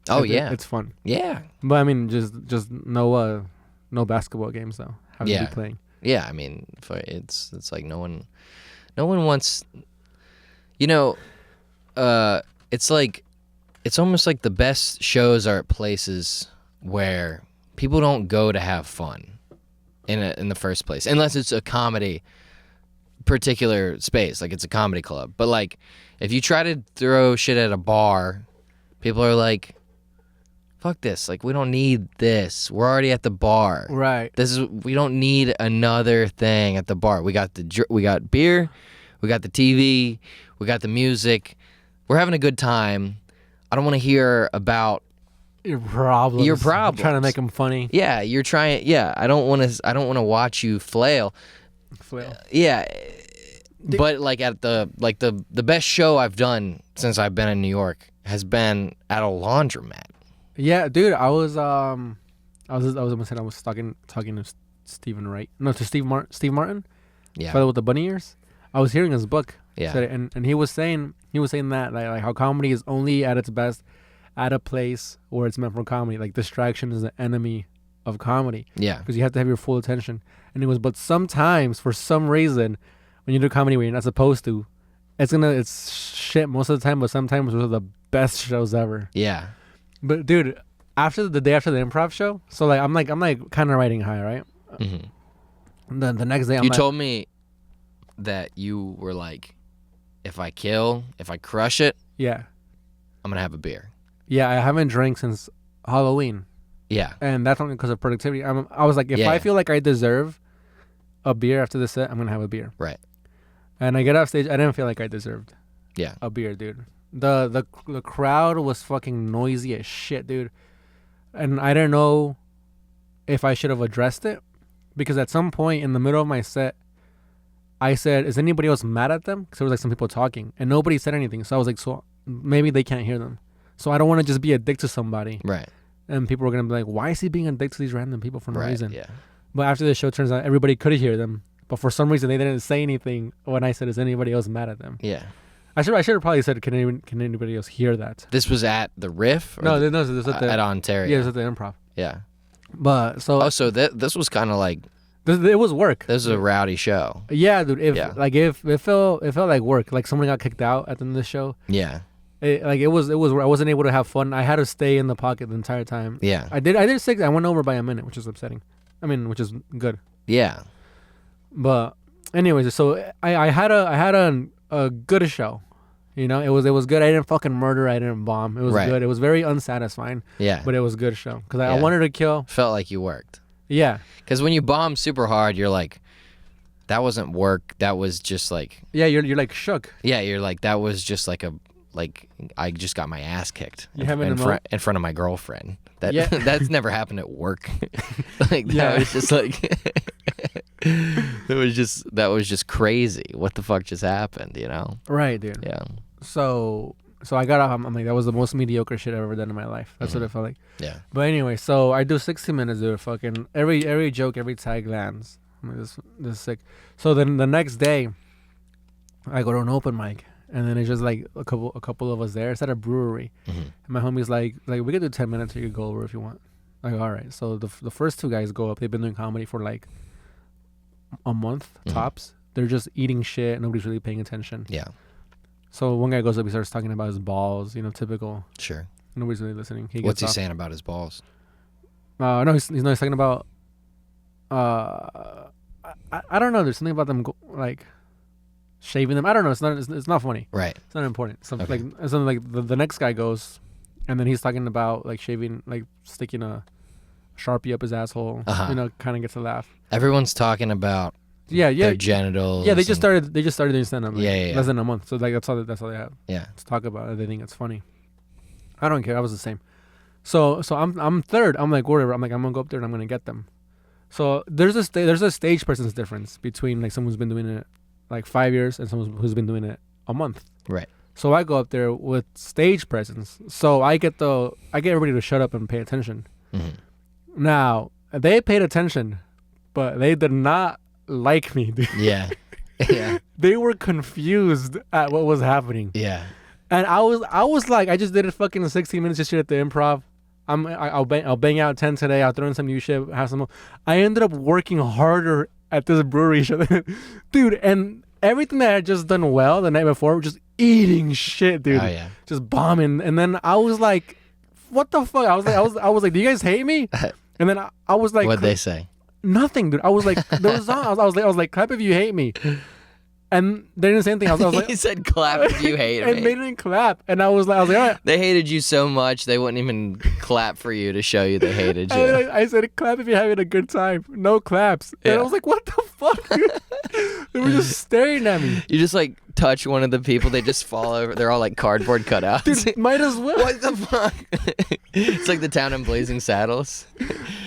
Oh, it's- yeah. it's fun. Yeah. But I mean, just no basketball games though. Have to Yeah. be playing. Yeah, I mean, it's like no one wants, you know, it's like, it's almost like the best shows are at places where people don't go to have fun in the first place, unless it's a comedy particular space, like it's a comedy club. But like, if you try to throw shit at a bar, people are like, fuck this, like we don't need this, we're already at the bar. Right. We don't need another thing at the bar. We got beer, we got the TV, we got the music, we're having a good time. I don't want to hear about Your problems. problems. Trying to make them funny. Yeah, you're trying. Yeah, I don't want to watch you flail. Flail. Yeah, but like at the best show I've done since I've been in New York has been at a laundromat. Yeah, dude. I was talking to Stephen Wright. No, to Steve Martin. Yeah. Fellow with the bunny ears. I was hearing his book. Yeah. And he was saying that like how comedy is only at its best at a place where it's meant for comedy. Like distraction is the enemy of comedy. Yeah. Because you have to have your full attention. And it was, but sometimes for some reason, when you do comedy where you're not supposed to, it's shit most of the time. But sometimes those are the best shows ever. Yeah. But dude, after the day after the improv show, so like I'm like kind of riding high, right? Mm-hmm. The next day, You told me that you were like, if I crush it, yeah, I'm gonna have a beer. yeah. I haven't drank since Halloween, Yeah. and that's only because of productivity. I was like, if I feel like I deserve a beer after the set, I'm gonna have a beer. Right. And I get off stage, I didn't feel like I deserved Yeah. a beer, dude. The crowd was fucking noisy as shit, dude. And I didn't know if I should have addressed it, because at some point in the middle of my set, I said, is anybody else mad at them? Because there was like some people talking and nobody said anything. So I was like, so maybe they can't hear them. So I don't want to just be a dick to somebody. Right. And people were going to be like, why is he being a dick to these random people for no reason? Yeah. But after the show, turns out everybody could hear them. But for some reason, they didn't say anything when I said, is anybody else mad at them? Yeah. I should have probably said, can anybody else hear that? This was at the Riff? Or No, this was at Ontario. Yeah, it was at the Improv. Yeah. But so... Oh, so this was kind of like... It was work. This was a rowdy show. Yeah, dude. If it felt like work, like someone got kicked out at the end of the show. Yeah. It was I wasn't able to have fun. I had to stay in the pocket the entire time. Yeah. I did 6. I went over by a minute, which is upsetting. I mean, which is good. Yeah. But anyways, so I had a good show. You know, it was good. I didn't fucking murder. I didn't bomb. It was good. It was very unsatisfying. Yeah. But it was a good show because I wanted to kill. Felt like you worked. Yeah. Because when you bomb super hard, you're like, that wasn't work. That was just like... Yeah, you're like shook. Yeah, you're like, that was just like I just got my ass kicked in front of my girlfriend. That's never happened at work. Like that was just like... that was just crazy. What the fuck just happened, you know? Right, dude. Yeah. So I got off. I'm like, that was the most mediocre shit I've ever done in my life. That's what it felt like. Yeah. But anyway, so I do 60 minutes, dude. Fucking every joke, every tag lands. I'm like, this is sick. So then the next day, I go to an open mic, and then it's just like a couple of us there. It's at a brewery. Mm-hmm. And my homie's like we could do 10 minutes. Or you could go over if you want. Like, all right. So the first two guys go up. They've been doing comedy for like a month tops. They're just eating shit. Nobody's really paying attention. Yeah. So one guy goes up, he starts talking about his balls, you know, typical. Sure. Nobody's really listening. What's he saying about his balls? No, he's talking about. I don't know. There's something about them like shaving them. I don't know. It's not funny. Right. It's not important. Something like the next guy goes, and then he's talking about like shaving, like sticking a Sharpie up his asshole. You know, kind of gets a laugh. Everyone's talking about. Yeah. Their genitals. Yeah, they just started doing stand-up. Like, yeah. Less than a month. So like that's all they have. Yeah. To talk about it. They think it's funny. I don't care. I was the same. So I'm third. I'm like whatever. I'm gonna go up there and I'm gonna get them. So there's a stage presence difference between like someone who's been doing it like 5 years and someone who's been doing it a month. Right. So I go up there with stage presence. So I get everybody to shut up and pay attention. Mm-hmm. Now they paid attention, but they did not like me, dude. Yeah. Yeah. They were confused at what was happening. Yeah. And I was like, I just did it fucking 16 minutes just at the Improv. I'll bang out 10 today. I'll throw in some new shit. Have some. I ended up working harder at this brewery show, dude, and everything that I had just done well the night before, just eating shit, dude, Oh yeah. just bombing. And then I was like, "What the fuck?" I was like, "Do you guys hate me?" And then I was like, What'd they say? "Nothing, dude." I was like, "There was not." I was like, "Clap if you hate me." And they didn't say anything. I was like, He said, "Clap if you hate and me." they didn't clap. And I was like, all right. They hated you so much they wouldn't even clap for you to show you they hated you. I said, clap if you're having a good time. No claps. And Yeah. I was like, what the fuck, dude? They were just staring at me. You just like touch one of the people, they just fall over. They're all like cardboard cutouts. Dude, might as well. What the fuck? It's like the town in Blazing Saddles.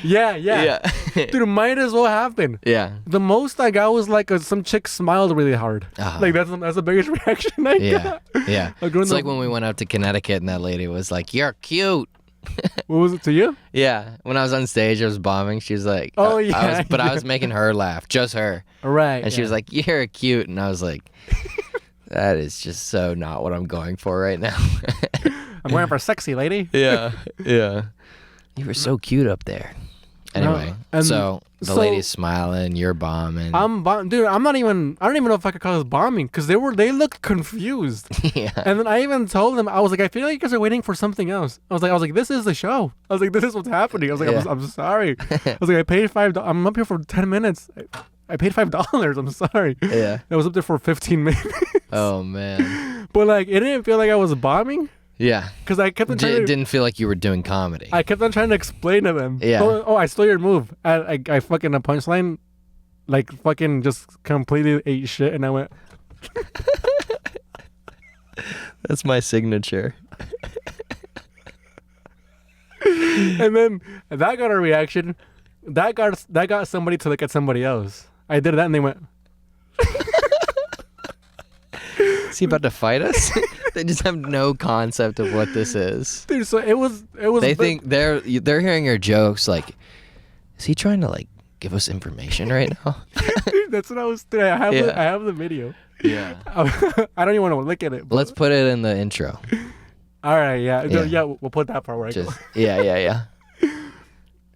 Yeah. Yeah. Dude, might as well happen. Yeah. The most I got was like some chick smiled really hard. Uh-huh. Like that's the biggest reaction I Yeah. got. Yeah. Like, when It's the- like when we went out to Connecticut and that lady was like, "You're cute." What was it to you? Yeah. When I was on stage, I was bombing. She was like, Oh, I yeah, was, but I yeah. was making her laugh, just her. Right. And she was like, "You're cute." And I was like, that is just so not what I'm going for right now. I'm going for sexy, lady. Yeah. Yeah. You were so cute up there. Anyway, and so the so- lady's smiling, you're bombing. Dude, I don't even know if I could call this bombing because they looked confused. Yeah. And then I even told them, I was like, I feel like you guys are waiting for something else. I was like, this is the show. I was like, this is what's happening. I was like, Yeah. I'm sorry. I was like, I paid $5. I'm up here for 10 minutes. I paid $5. I'm sorry. Yeah. I was up there for 15 minutes. Oh man. But like, it didn't feel like I was bombing Yeah. because I kept on trying It to. didn't feel like you were doing comedy. I kept on trying to explain to them. Yeah. Oh, I stole your move. I fucking a punchline, like fucking just completely ate shit, and I went. That's my signature. And then that got a reaction. That got somebody to look at somebody else. I did that, and they went. Is he about to fight us? They just have no concept of what this is. Dude, so it was. They think they're hearing your jokes like, is he trying to like give us information right now? Dude, that's what I was doing. I have the video. Yeah. I don't even want to look at it. but- Let's put it in the intro. All right, yeah, Yeah. we'll put that part where I go. Just yeah.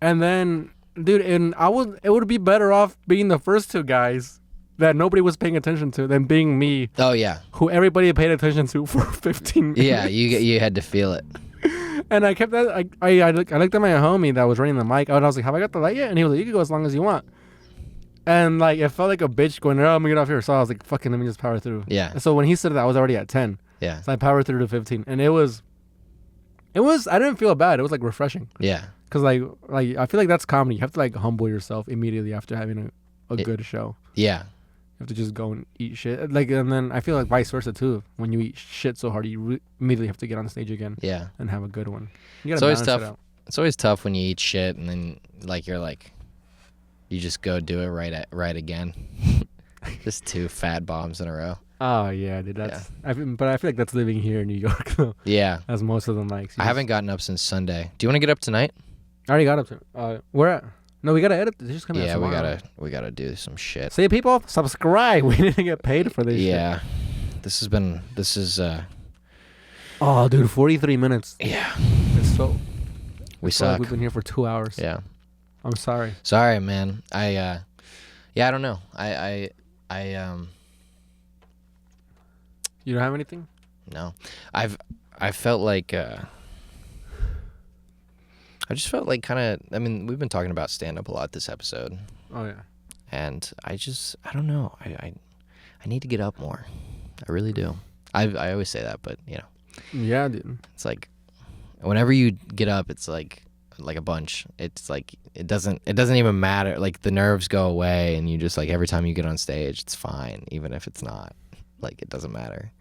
And then, dude, it would be better off being the first two guys that nobody was paying attention to than being me, Oh yeah. who everybody paid attention to for 15 minutes. Yeah, you had to feel it. And I kept that. I looked at my homie that was running the mic. And I was like, "Have I got the light yet?" And he was like, "You can go as long as you want." And like, it felt like a bitch going, "Oh, I'm gonna get off here." So I was like, "Fucking, let me just power through." Yeah. And so when he said that, I was already at 10. Yeah. So I powered through to 15, and it was. I didn't feel bad. It was like refreshing. Yeah. Cause like I feel like that's comedy. You have to like humble yourself immediately after having a good show. Yeah. You have to just go and eat shit. Like, and then I feel like vice versa too. When you eat shit so hard, you immediately have to get on stage again Yeah. and have a good one. You It's gotta always balance it tough. out. It's always tough when you eat shit and then like you're like, you just go do it right again. Just 2 fat bombs in a row. Oh yeah, dude. That's. But I feel like that's living here in New York though, Yeah. as most of them likes. I haven't gotten up since Sunday. Do you want to get up tonight? I already got up to. Where at? No, we gotta edit. This is coming out Yeah, tomorrow. we gotta do some shit. Say, people, subscribe. We didn't get paid for this. Yeah. Shit. This is Oh, dude, 43 minutes. yeah. It's so. We it's like suck. We've been here for 2 hours. Yeah. I'm sorry. Sorry, man. I don't know. I You don't have anything? no. I felt like I just felt like kind of, I mean, we've been talking about stand up a lot this episode, Oh yeah. and I don't know. I need to get up more. I really do. I always say that, but you know, Yeah, dude. it's like whenever you get up, it's like a bunch. It's like it doesn't even matter. Like the nerves go away, and you just like every time you get on stage, it's fine, even if it's not. Like it doesn't matter.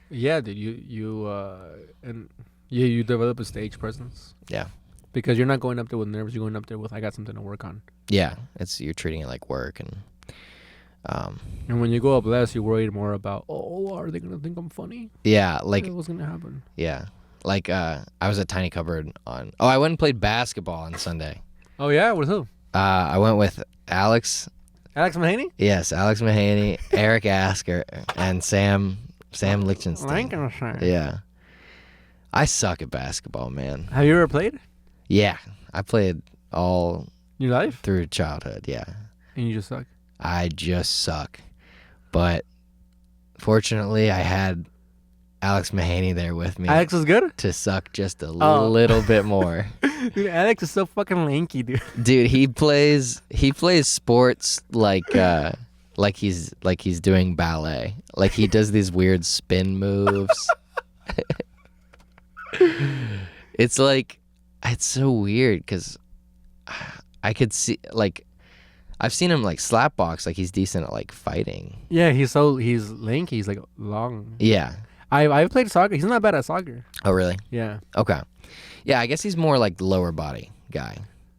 Yeah, dude. You develop a stage presence Yeah. because you're not going up there with nerves. You're going up there with I got something to work on. Yeah, you're treating it like work, and And when you go up less, you're worried more about, oh, are they gonna think I'm funny? yeah, like What's gonna happen? yeah, like I was at Tiny Cupboard on. Oh, I went and played basketball on Sunday. Oh yeah, with who? I went with Alex. Alex Mahaney? Yes, Alex Mahaney, Eric Asker, and Sam Lichtenstein. Lancashire. Yeah, I suck at basketball, man. Have you ever played Yeah, I played all in your life? through childhood. Yeah, And you just suck. I just suck. But fortunately, I had Alex Mahaney there with me Alex is good. to suck just a Oh. little bit more. Dude, Alex is so fucking lanky, dude. Dude, he plays sports like he's doing ballet. Like he does these weird spin moves. It's like, it's so weird because I could see, like, I've seen him like slap box, like he's decent at like fighting. Yeah, he's lanky. He's like long. Yeah. I've played soccer. He's not bad at soccer. Oh, really? Yeah. Okay. Yeah, I guess he's more like lower body guy.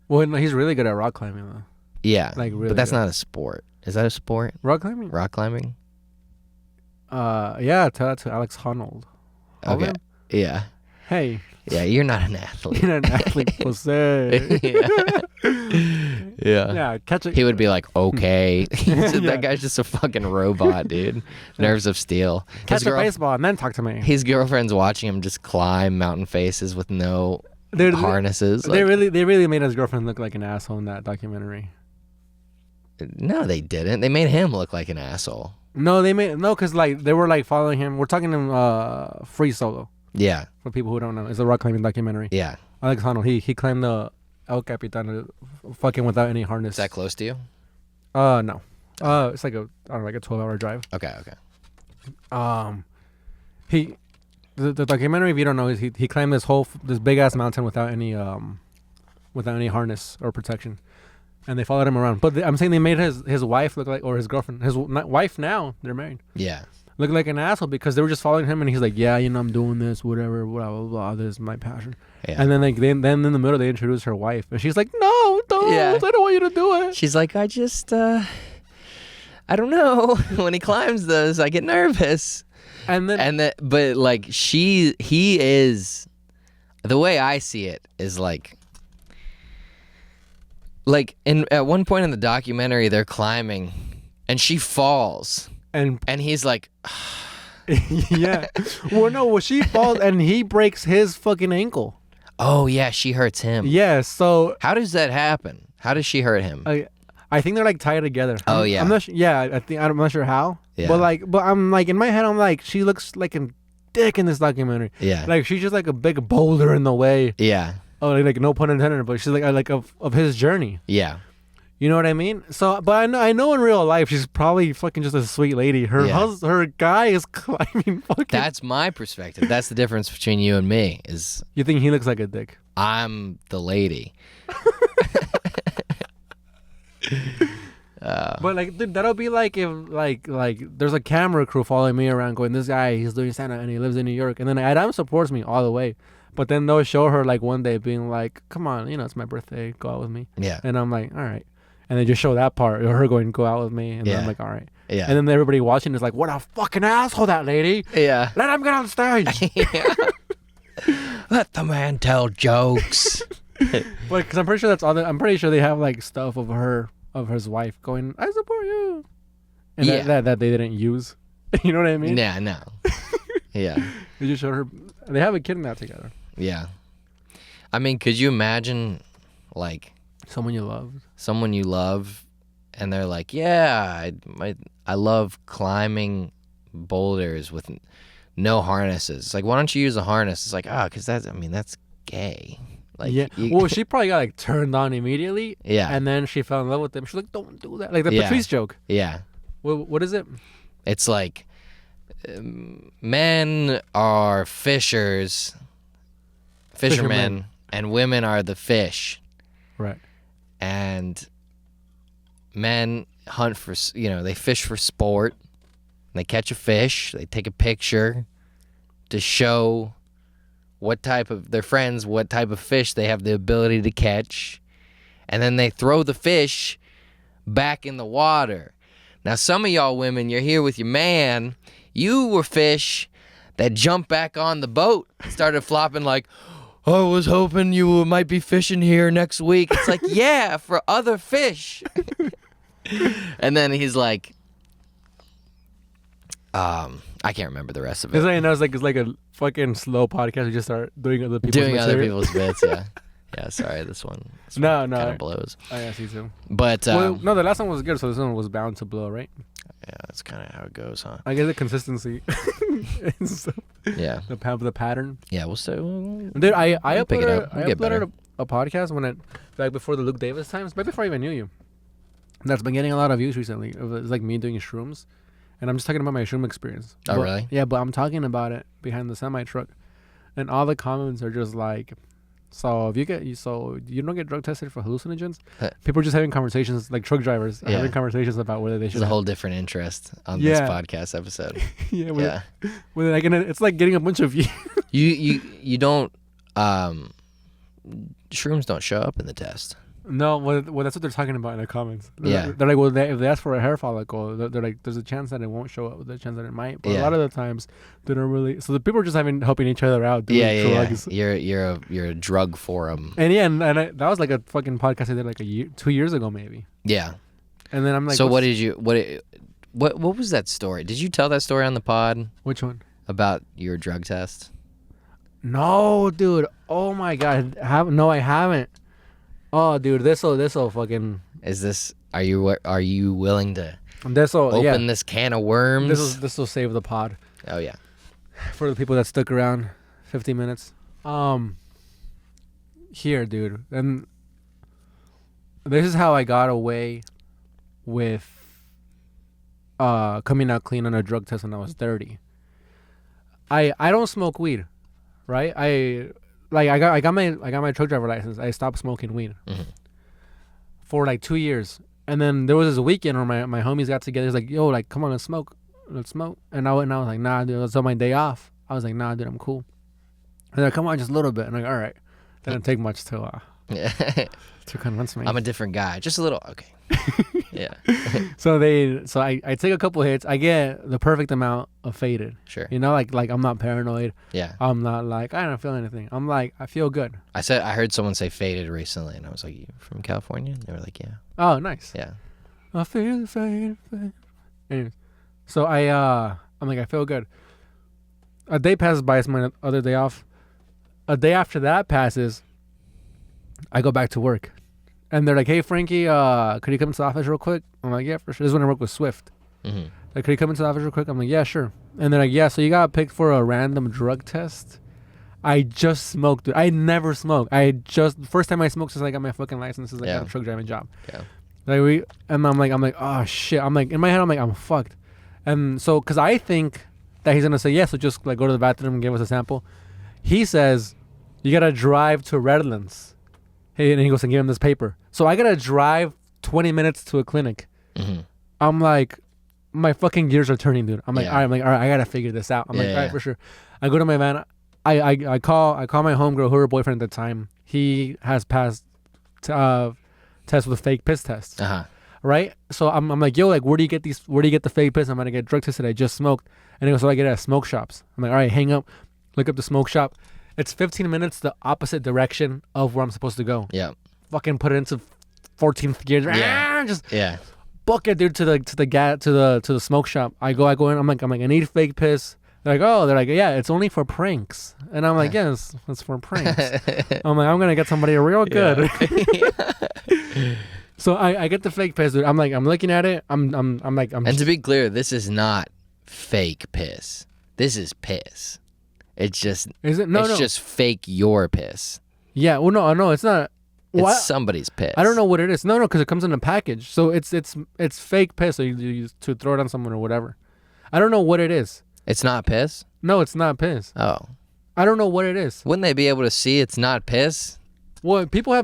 Well, no, he's really good at rock climbing though. Yeah. Like, really but that's good. not a sport. Is that a sport? Rock climbing? Rock climbing? Yeah. Tell that to Alex Honnold. Okay. Holland? Yeah. Hey, Yeah, you're not an athlete. you're an athlete, pussy. Yeah. Yeah, catch it. He would be like, okay. Yeah. That guy's just a fucking robot, dude. Nerves of steel. Catch a baseball and then talk to me. His girlfriend's watching him just climb mountain faces with no Dude, harnesses. They Like, really made his girlfriend look like an asshole in that documentary. no, they didn't. They made him look like an asshole. No, because like they were like following him. We're talking him Free Solo Yeah. for people who don't know. It's a rock climbing documentary. Yeah. Alex Honnold, he climbed the El Capitan fucking without any harness. Is that close to you? No. It's like a 12-hour drive. Okay. He the documentary, if you don't know, is he climbed this big ass mountain without any harness or protection, and they followed him around. But I'm saying they made his wife look like, or his girlfriend, his wife now, they're married, Yeah. look like an asshole because they were just following him, and he's like, yeah, I'm doing this, whatever, blah blah blah. This is my passion. Yeah. And then then in the middle they introduce her wife, and she's like, no, don't, Yeah. I don't want you to do it. She's like, I just, I don't know. When he climbs those, I get nervous. And then But like he is, the way I see it is like at one point in the documentary they're climbing and she falls and he's like, yeah, well she falls and he breaks his fucking ankle. oh yeah, she hurts him. Yeah, so How does that happen? How does she hurt him? I think they're like tied together. Oh, yeah. I'm not sure. Yeah, I'm not sure how. Yeah. But I'm like in my head I'm like, she looks like a dick in this documentary. Yeah. Like she's just like a big boulder in the way. Yeah. Oh, like no pun intended, but she's like of his journey. Yeah. You know what I mean? So, but I know in real life she's probably fucking just a sweet lady. Her Yeah. her guy is climbing fucking. That's my perspective. That's the difference between you and me is You think he looks like a dick? I'm the lady. But like, dude, that'll be like if like there's a camera crew following me around, going, this guy, he's doing stand-up and he lives in New York, and then Adam supports me all the way, but then they'll show her like one day being like, come on, it's my birthday, go out with me, Yeah. and I'm like, all right, and they just show that part, or her going, go out with me, and then Yeah. I'm like, all right, Yeah. and then everybody watching is like, what a fucking asshole that lady, Yeah. let him get on stage. Yeah. Let the man tell jokes. But because I'm pretty sure that's all. I'm pretty sure they have like stuff of his wife going, I support you, and Yeah. that they didn't use. You know what I mean? Yeah, no. Yeah. They just showed her. They have a kid in that together. Yeah. I mean, could you imagine like Someone you loved. someone you love and they're like, yeah, I love climbing boulders with no harnesses. It's like, why don't you use a harness? It's like, because that's gay. Like, Yeah. Well, she probably got like turned on immediately. Yeah. And then she fell in love with him. She's like, don't do that. Like the Yeah. Patrice joke. Yeah. What is it? It's like men are fishermen, and women are the fish. Right. And men hunt for, they fish for sport. They catch a fish. They take a picture to show what type of fish they have the ability to catch. And then they throw the fish back in the water. Now, some of y'all women, you're here with your man. You were fish that jumped back on the boat, started flopping like, I was hoping you might be fishing here next week. It's like, yeah, for other fish. And then he's like, I can't remember the rest of it. It's like a fucking slow podcast. We just start doing other people's Doing other material. people's bits, yeah. Yeah, sorry, this one No, kind of blows. I see too. But Well, no, the last one was good, so this one was bound to blow, right? yeah, that's kind of how it goes, huh? I guess the consistency. And stuff. Yeah. The pattern. Yeah, we'll start. Dude, I We'll pick it uploaded, up. We'll get better. a podcast when it back before the Luke Davis times, back before I even knew you. That's been getting a lot of views recently. It's like me doing shrooms, and I'm just talking about my shroom experience. Oh, But- really? Yeah, but I'm talking about it behind the semi truck, and all the comments are just like, so if you you don't get drug tested for hallucinogens. People are just having conversations like truck drivers are Yeah. having conversations about whether they There's should. a whole different interest on this Yeah. podcast episode. yeah, Yeah. like, and it's like getting a bunch of You don't shrooms don't show up in the test. No, well, that's what they're talking about in the comments. Yeah. They're like, well, if they ask for a hair follicle, they're like, there's a chance that it won't show up, there's a chance that it might. But a Yeah. lot of the times, they don't really. So the people are just helping each other out doing Yeah. drugs. You're a drug forum. And yeah, and that was like a fucking podcast I did like 2 years ago maybe. Yeah. And then I'm like, So what was that story? Did you tell that story on the pod Which one? about your drug test? No, dude. Oh my god. I haven't. Oh, dude, this'll fucking. Are you willing to This'll open this can of worms? This'll save the pod Oh yeah. for the people that stuck around 50 minutes. Here, dude. And this is how I got away with coming out clean on a drug test when I was 30. I don't smoke weed, right? I got my truck driver license. I stopped smoking weed for like 2 years. And then there was this weekend where my homies got together. He's like, yo, like, come on, let's smoke. And I was like, nah, dude, it's on my day off. I was like, nah, dude, I'm cool. And they're like, come on, just a little bit. And I'm like, all right. Didn't take much to convince me. I'm a different guy. Just a little. Okay. Yeah. So I take a couple hits. I get the perfect amount of faded. Sure. You know, like I'm not paranoid. Yeah. I'm not like, I don't feel anything. I'm like, I feel good. I heard someone say faded recently, and I was like, "You from California?" And they were like, "Yeah." Oh, nice. Yeah. I feel fade. Anyways, so I'm like, I feel good. A day passes by. It's my other day off. A day after that passes, I go back to work. And they're like, hey, Frankie, could you come into the office real quick? I'm like, yeah, for sure. This is when I work with Swift. Mm-hmm. Like, could you come into the office real quick? I'm like, yeah, sure. And they're like, yeah, so you got picked for a random drug test? I just smoked, dude. I never smoked. The first time I smoked since I got my fucking license is like Yeah. a truck driving job. Yeah. And I'm like, oh shit. I'm like, in my head, I'm like, I'm fucked. And so, cause I think that he's gonna say yes, so just like go to the bathroom and give us a sample. He says, you gotta drive to Redlands. Hey, and he goes and give him this paper. So I gotta drive 20 minutes to a clinic. Mm-hmm. I'm like, my fucking gears are turning, dude. I'm like, Yeah. all right, I gotta figure this out. I'm like, Yeah, all right, yeah. for sure. I go to my van. I call my homegirl, who her boyfriend at the time. He has passed tests with fake piss tests, Uh-huh. right? So I'm like, yo, like, where do you get the fake piss? I'm gonna get drug tested. I just smoked, and he goes, so I get it at smoke shops. I'm like, all right, hang up, look up the smoke shop. It's 15 minutes the opposite direction of where I'm supposed to go. Yeah. Fucking put it into 14th gear. Yeah. Just Yeah. book it, dude, to the smoke shop. I go in. I'm like, I need fake piss. They're like, yeah, it's only for pranks. And I'm like, yes, it's for pranks. I'm like, I'm gonna get somebody real good. So I get the fake piss, dude. I'm like, I'm looking at it. I'm And to be clear, this is not fake piss. This is piss. It's just is it? No, it's no. just fake your piss. Yeah. Well, no, it's not. It's What? somebody's piss. I don't know what it is. No, because it comes in a package. So it's fake piss. So you use to throw it on someone or whatever. I don't know what it is. It's not piss? No, it's not piss. Oh. I don't know what it is. Wouldn't they be able to see it's not piss? Well, people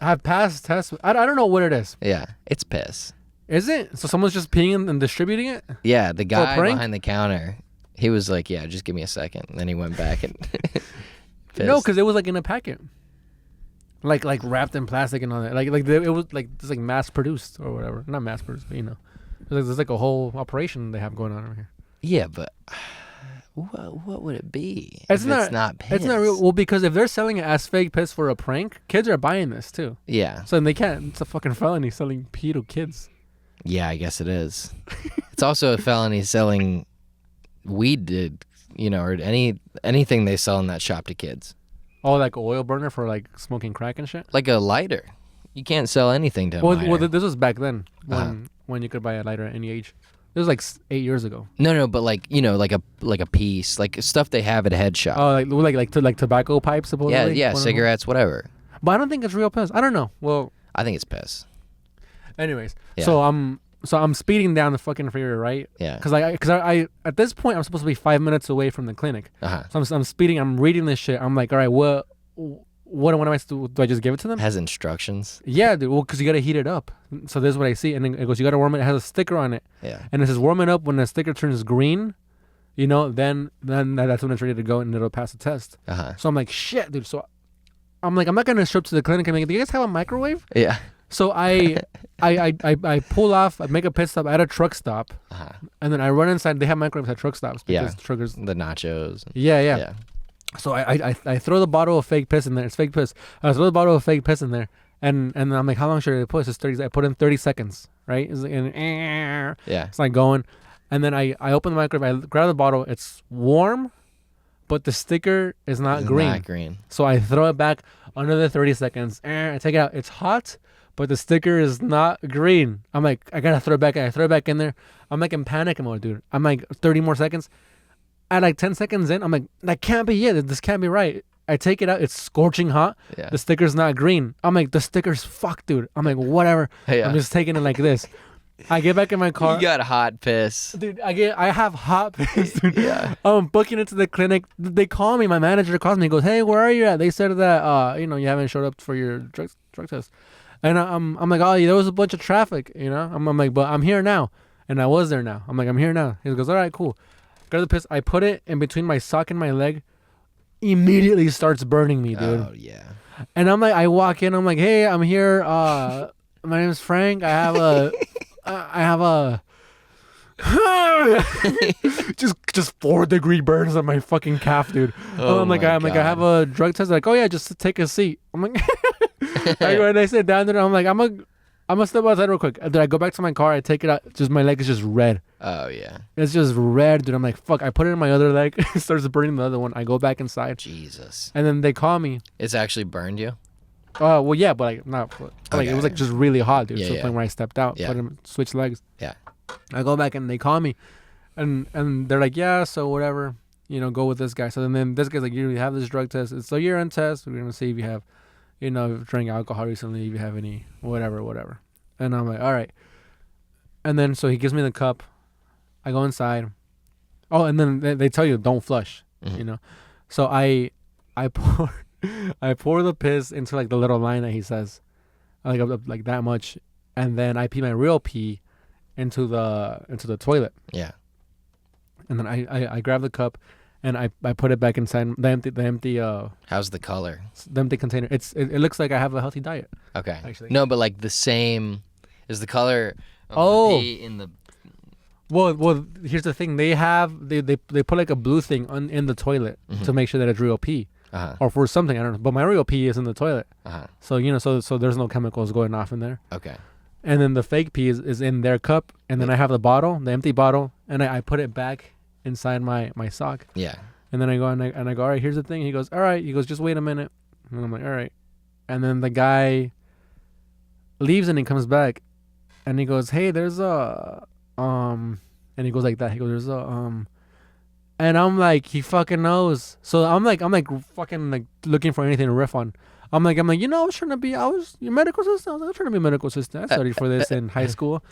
have passed tests. I don't know what it is. Yeah, it's piss. Is it? So someone's just peeing and distributing it? Yeah, the guy prank? behind the counter, he was like, yeah, just give me a second. And then he went back and pissed. No, because it was like in a packet. Like wrapped in plastic and all that. It was like just like mass produced or whatever. Not mass produced, but you know. There's like a whole operation they have going on over here. Yeah, but what would it be? It's if not it's not piss. It's not real. Well, because if they're selling it as fake piss for a prank, kids are buying this too. Yeah. So they can't. It's a fucking felony selling pee to kids. Yeah, I guess it is. It's also a felony selling weed to, or anything they sell in that shop to kids. Oh, like an oil burner for like smoking crack and shit. Like a lighter. You can't sell anything to a minor. Well, this was back then when you could buy a lighter at any age. This was like 8 years ago. No, but like like a piece, like stuff they have at a head shop. Oh, like tobacco pipes supposedly. Yeah, cigarettes, whatever. But I don't think it's real piss. I don't know. Well, I think it's piss. anyways, Yeah. so I'm speeding down the fucking freeway, right? Yeah. Because I at this point I'm supposed to be 5 minutes away from the clinic. So I'm speeding. I'm reading this shit. I'm like, all right, what am I supposed to do? Do I just give it to them? Has instructions. Yeah, dude. Well, because you gotta heat it up. So this is what I see, and then it goes, you gotta warm it. It has a sticker on it, Yeah. and it says warm it up. When the sticker turns green, then that's when it's ready to go, and it'll pass the test. So I'm like, shit, dude. So I'm like, I'm not gonna show up to the clinic and be like, do you guys have a microwave? Yeah. So I pull off, I make a pit stop at a truck stop, and then I run inside. They have microwaves at truck stops because truckers. The nachos. Yeah. So I throw the bottle of fake piss in there. It's fake piss. I throw the bottle of fake piss in there, and I'm like, how long should I put? It's 30. I put in 30 seconds, right? It's like, it's like going, and then I open the microwave. I grab the bottle. It's warm, but the sticker is not green. Not green. So I throw it back another 30 seconds. I take it out. It's hot, but the sticker is not green. I'm like, I gotta throw it back. I throw it back in there. I'm like in panic mode, dude. I'm like 30 more seconds. At like 10 seconds in, I'm like, that can't be it. This can't be right. I take it out. It's scorching hot. Yeah. The sticker's not green. I'm like, the sticker's fucked, dude. I'm like, whatever. Yeah. I'm just taking it like this. I get back in my car. You got hot piss. Dude, I have hot piss, dude. Yeah. I'm booking into the clinic. They call me. My manager calls me. He goes, hey, where are you at? They said that, you haven't showed up for your drug test. And I'm like, oh, there was a bunch of traffic, I'm like, but I'm here now. And I was there now. I'm like, I'm here now. He goes, all right, cool. Grab the piss. I put it in between my sock and my leg. Immediately starts burning me, dude. Oh, yeah. And I'm like, I walk in. I'm like, hey, I'm here. My name is Frank. I have a just 4-degree burns on my fucking calf, dude. Oh, I'm like, I have a drug test. They're like, oh yeah, just take a seat. I'm like, I go and I sit down there. I'm like, I'm gonna step outside real quick. Then I go back to my car. I take it out. Just my leg is just red. Oh, yeah. It's just red, dude. I'm like, fuck. I put it in my other leg. It starts burning the other one. I go back inside. Jesus. And then they call me. It's actually burned you? Well, yeah, but like not. Like it was like just really hot, dude. Yeah, to the point where I stepped out, Yeah. put him, switch legs. Yeah. I go back and they call me, and they're like, yeah, so whatever, go with this guy. So then this guy's like, you have this drug test. It's a urine test. We're gonna see if you have, drank alcohol recently, if you have any, whatever. And I'm like, all right. And then so he gives me the cup. I go inside. Oh, and then they tell you don't flush. Mm-hmm. So I pour the piss into like the little line that he says, like that much, and then I pee my real pee into the toilet. Yeah. And then I grab the cup, and I put it back inside the empty How's the color? container. It looks like I have a healthy diet. Okay. Actually. No, but like the same is the color of Oh. the pee in the. Well, here's the thing. They put like a blue thing in the toilet to make sure that it's real pee. Or for something, I don't know. But my real pee is in the toilet. So so there's no chemicals going off in there. Okay. And then the fake pee is in their cup, and then I have the empty bottle, and I put it back inside my sock. Yeah. And then I go and I go, all right, here's the thing. He goes, all right. He goes, just wait a minute. And I'm like, all right. And then the guy leaves and he comes back, and he goes, hey, there's a and he goes like that. He goes, there's a and I'm like, he fucking knows. So I'm like fucking like looking for anything to riff on. I'm like, I was your medical assistant. I was trying to be a medical assistant. I studied for this in high school.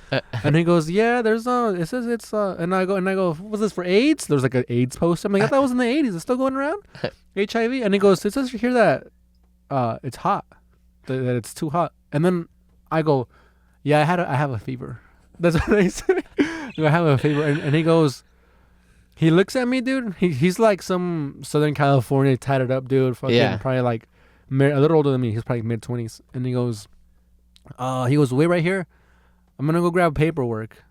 And he goes, yeah, it says it's and I go, was this for AIDS? There's like an AIDS post. I'm like, I thought it was in the 80s. It's still going around? HIV. And he goes, it says here that it's hot. That it's too hot. And then I go, yeah, I have a fever. That's what I say. I have a fever. And he goes, he looks at me, dude. He's like some Southern California tatted up dude. Fucking probably like a little older than me. He's probably mid-20s. And he goes, wait right here. I'm going to go grab paperwork.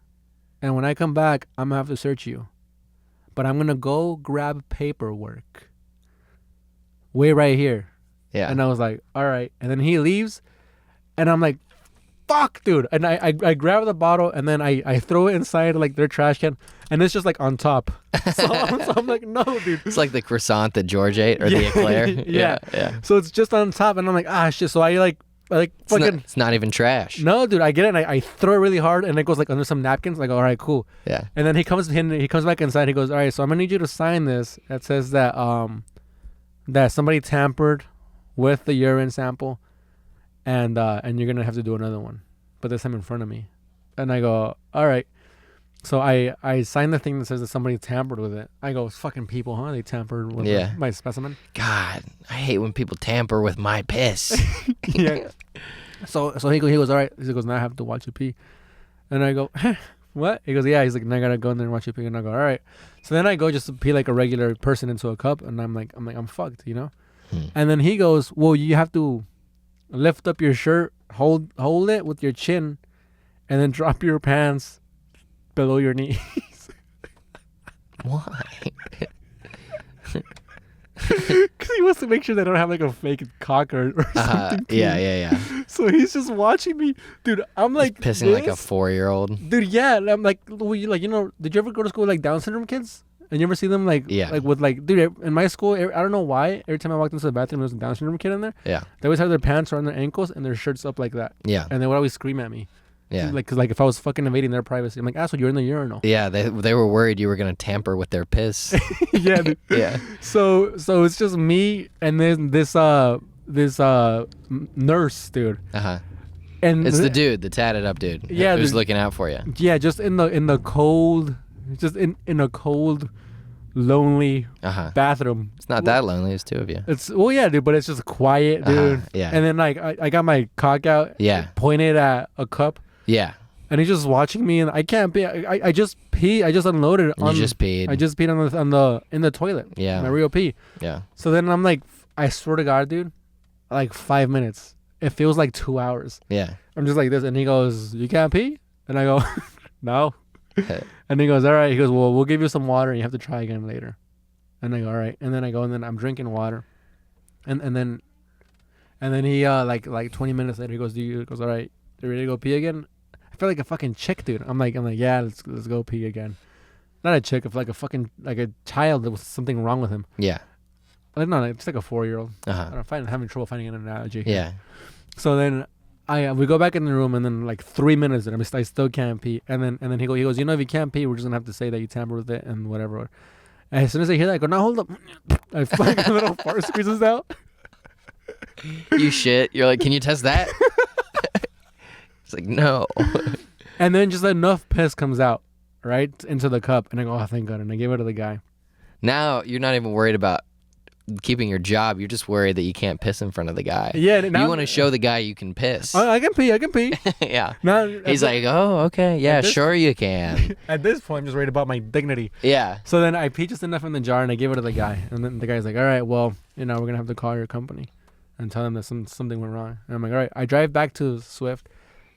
And when I come back, I'm going to have to search you. But I'm going to go grab paperwork. Wait right here. Yeah. And I was like, all right. And then he leaves. And I'm like, fuck, dude. And I grab the bottle and then I throw it inside like their trash can, and it's just like on top. So I'm like, no, dude. It's like the croissant that George ate or the eclair. Yeah. Yeah. So it's just on top, and I'm like, ah, shit. So I fucking. It's not even trash. No, dude. I get it. And I throw it really hard, and it goes like under some napkins. Like, all right, cool. Yeah. And then he comes back inside. He goes, all right. So I'm gonna need you to sign this. That says that somebody tampered with the urine sample, and you're gonna have to do another one, but this time in front of me. And I go, all right. So I signed the thing that says that somebody tampered with it. I go, fucking people, huh? They tampered with my specimen. God, I hate when people tamper with my piss. Yeah. So he goes, all right. He goes, now I have to watch you pee. And I go, what? He goes, yeah. He's like, now I gotta go in there and watch you pee. And I go, all right. So then I go just to pee like a regular person into a cup, and I'm fucked, you know. And then he goes, well, you have to lift up your shirt, hold it with your chin, and then drop your pants below your knees. Why? Because he wants to make sure they don't have like a fake cock or something. Yeah. So he's just watching me, dude. I'm like He's pissing like a 4-year-old. dude. Yeah, I'm like, well, you know, did you ever go to school with like Down syndrome kids? And you ever see them like with like, dude, in my school, I don't know why, every time I walked into the bathroom, there was a Down syndrome kid in there. Yeah. They always have their pants around their ankles and their shirts up like that. Yeah. And they would always scream at me. Yeah. Like, cause like if I was fucking invading their privacy, I'm like, asshole, you're in the urinal. Yeah, they were worried you were gonna tamper with their piss. Yeah. Dude. Yeah. So it's just me and then this nurse, dude. And It's the dude, the tatted up dude. Yeah, who's looking out for you. Yeah, just in the cold, just in a cold, lonely bathroom. It's not that lonely. It's 2 of you. It's yeah, dude, but it's just quiet, dude. Yeah. And then like I got my cock out, pointed at a cup. Yeah. And he's just watching me, and I can't pee. I just pee. I just unloaded. You just peed. I just peed in the toilet. Yeah. My real pee. Yeah. So then I'm like, I swear to God, dude, like 5 minutes. It feels like 2 hours. Yeah. I'm just like this, and he goes, "You can't pee?" And I go, "No." And he goes, "All right." He goes, "Well, we'll give you some water, and you have to try again later." And I go, "All right." And then I go, and then I'm drinking water, and then he like 20 minutes later, he goes, "All right, you ready to go pee again?" I feel like a fucking chick, dude. I'm like, yeah, let's go pee again. Not a chick, like a fucking like a child that was something wrong with him. Yeah. Like, no, it's like a 4-year-old. Uh-huh. I'm having trouble finding an analogy. Yeah. So then we go back in the room, and then like 3 minutes, and I still can't pee. And then he goes, you know, if you can't pee, we're just gonna have to say that you tampered with it and whatever. And as soon as I hear that, I go, no, hold up. I fucking little fart squeezes out. You shit. You're like, can you test that? It's like, no. And then just enough piss comes out, right, into the cup. And I go, oh, thank God. And I gave it to the guy. Now you're not even worried about keeping your job. You're just worried that you can't piss in front of the guy. Yeah. Now, you want to show the guy you can piss. I can pee. Yeah. Now, he's like, oh, okay. Yeah, sure you can. At this point, I'm just worried about my dignity. Yeah. So then I pee just enough in the jar, and I give it to the guy. And then the guy's like, all right, well, you know, we're going to have to call your company and tell them that something went wrong. And I'm like, all right. I drive back to Swift.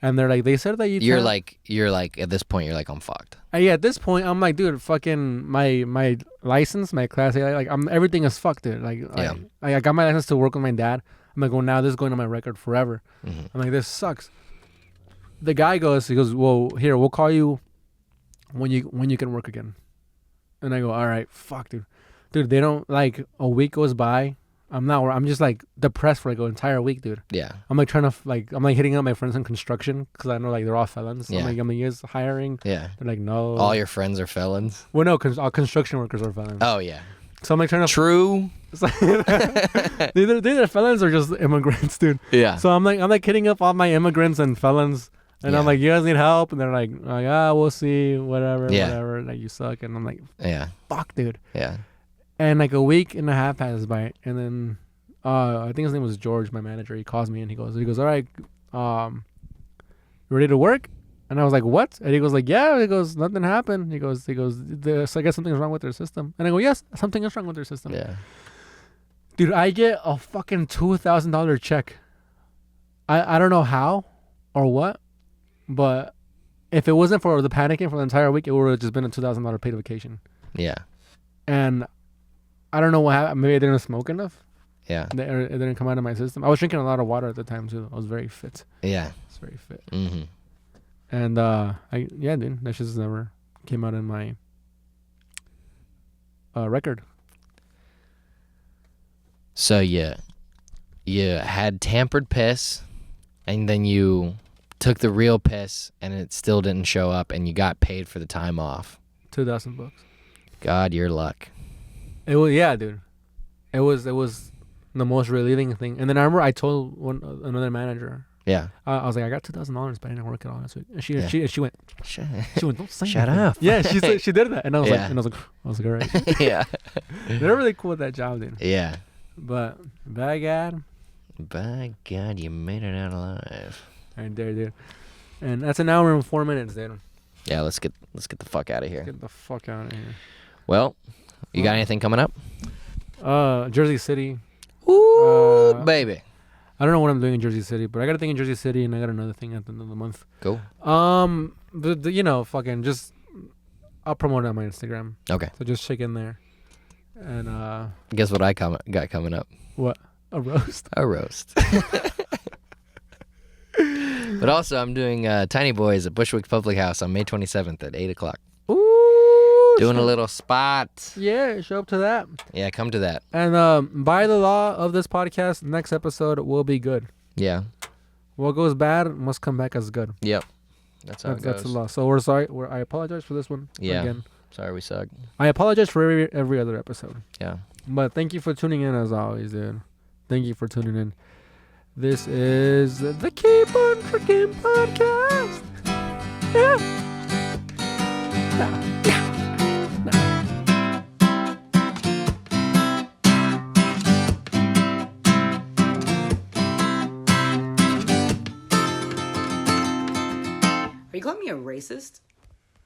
And they're like, they said that you're like at this point, you're like, I'm fucked. Yeah, at this point, I'm like, dude, fucking my license, my class A, like everything is fucked, dude. Like, yeah. I got my license to work with my dad. I'm like, well, now this is going on my record forever. Mm-hmm. I'm like, this sucks. The guy goes, well, here, we'll call you when you can work again. And I go, all right, fuck, dude. Dude, they don't, like, a week goes by. I'm just like depressed for like an entire week, dude. Yeah. I'm like trying to I'm like hitting up my friends in construction because I know like they're all felons. So yeah. I'm like, you guys hiring? Yeah. They're like, no. All your friends are felons? Well, no, all construction workers are felons. Oh, yeah. So I'm like trying to. True. Either felons or just immigrants, dude. Yeah. So I'm like hitting up all my immigrants and felons. And I'm like, you guys need help? And they're like, we'll see, whatever. Like, you suck. And I'm like, yeah. Fuck, dude. Yeah. And like a week and a half passes by, and then I think his name was George, my manager. He calls me and he goes, all right, you ready to work? And I was like, what? And he goes like, yeah. He goes, nothing happened. He goes, I guess something's wrong with their system. And I go, yes, something is wrong with their system. Yeah. Dude, I get a fucking $2,000 check. I don't know how or what, but if it wasn't for the panicking for the entire week, it would have just been a $2,000 paid vacation. Yeah. And I don't know what happened. Maybe I didn't smoke enough. Yeah. It didn't come out of my system. I was drinking a lot of water at the time too. I was very fit. Yeah. I was very fit. Mm-hmm. And dude, that just never came out in my record. So you had tampered piss, and then you took the real piss, and it still didn't show up, and you got paid for the time off. $2,000. God, your luck. It was dude. It was the most relieving thing. And then I remember I told another manager. Yeah. I was like, I got $2,000, but I didn't work it all this week. And she went, Shut don't say Shut anything. up. Yeah, she did that, and I was Yeah. like, all right. Yeah. They're really cool with that job, dude. Yeah. But by God, you made it out alive. right there, dude. And that's an hour and 4 minutes, dude. Yeah, let's get the fuck out of here. Get the fuck out of here. Well, you got anything coming up? Jersey City. Ooh, baby. I don't know what I'm doing in Jersey City, but I got a thing in Jersey City, and I got another thing at the end of the month. Cool. Fucking just, I'll promote it on my Instagram. Okay. So just check in there. And Guess what I got coming up? what? A roast? A roast. But also, I'm doing Tiny Boys at Bushwick Public House on May 27th at 8 o'clock. Ooh. Doing a little spot. Yeah, show up to that. Yeah, come to that. And by the law of this podcast, next episode will be good. Yeah. What goes bad must come back as good. Yep. That's how it goes. That's the law. So we're sorry. I apologize for this one. Yeah. Again. Sorry we suck. I apologize for every other episode. Yeah. But thank you for tuning in as always, dude. Thank you for tuning in. This is the Keep on Trucking Podcast. Yeah. Are you calling me a racist?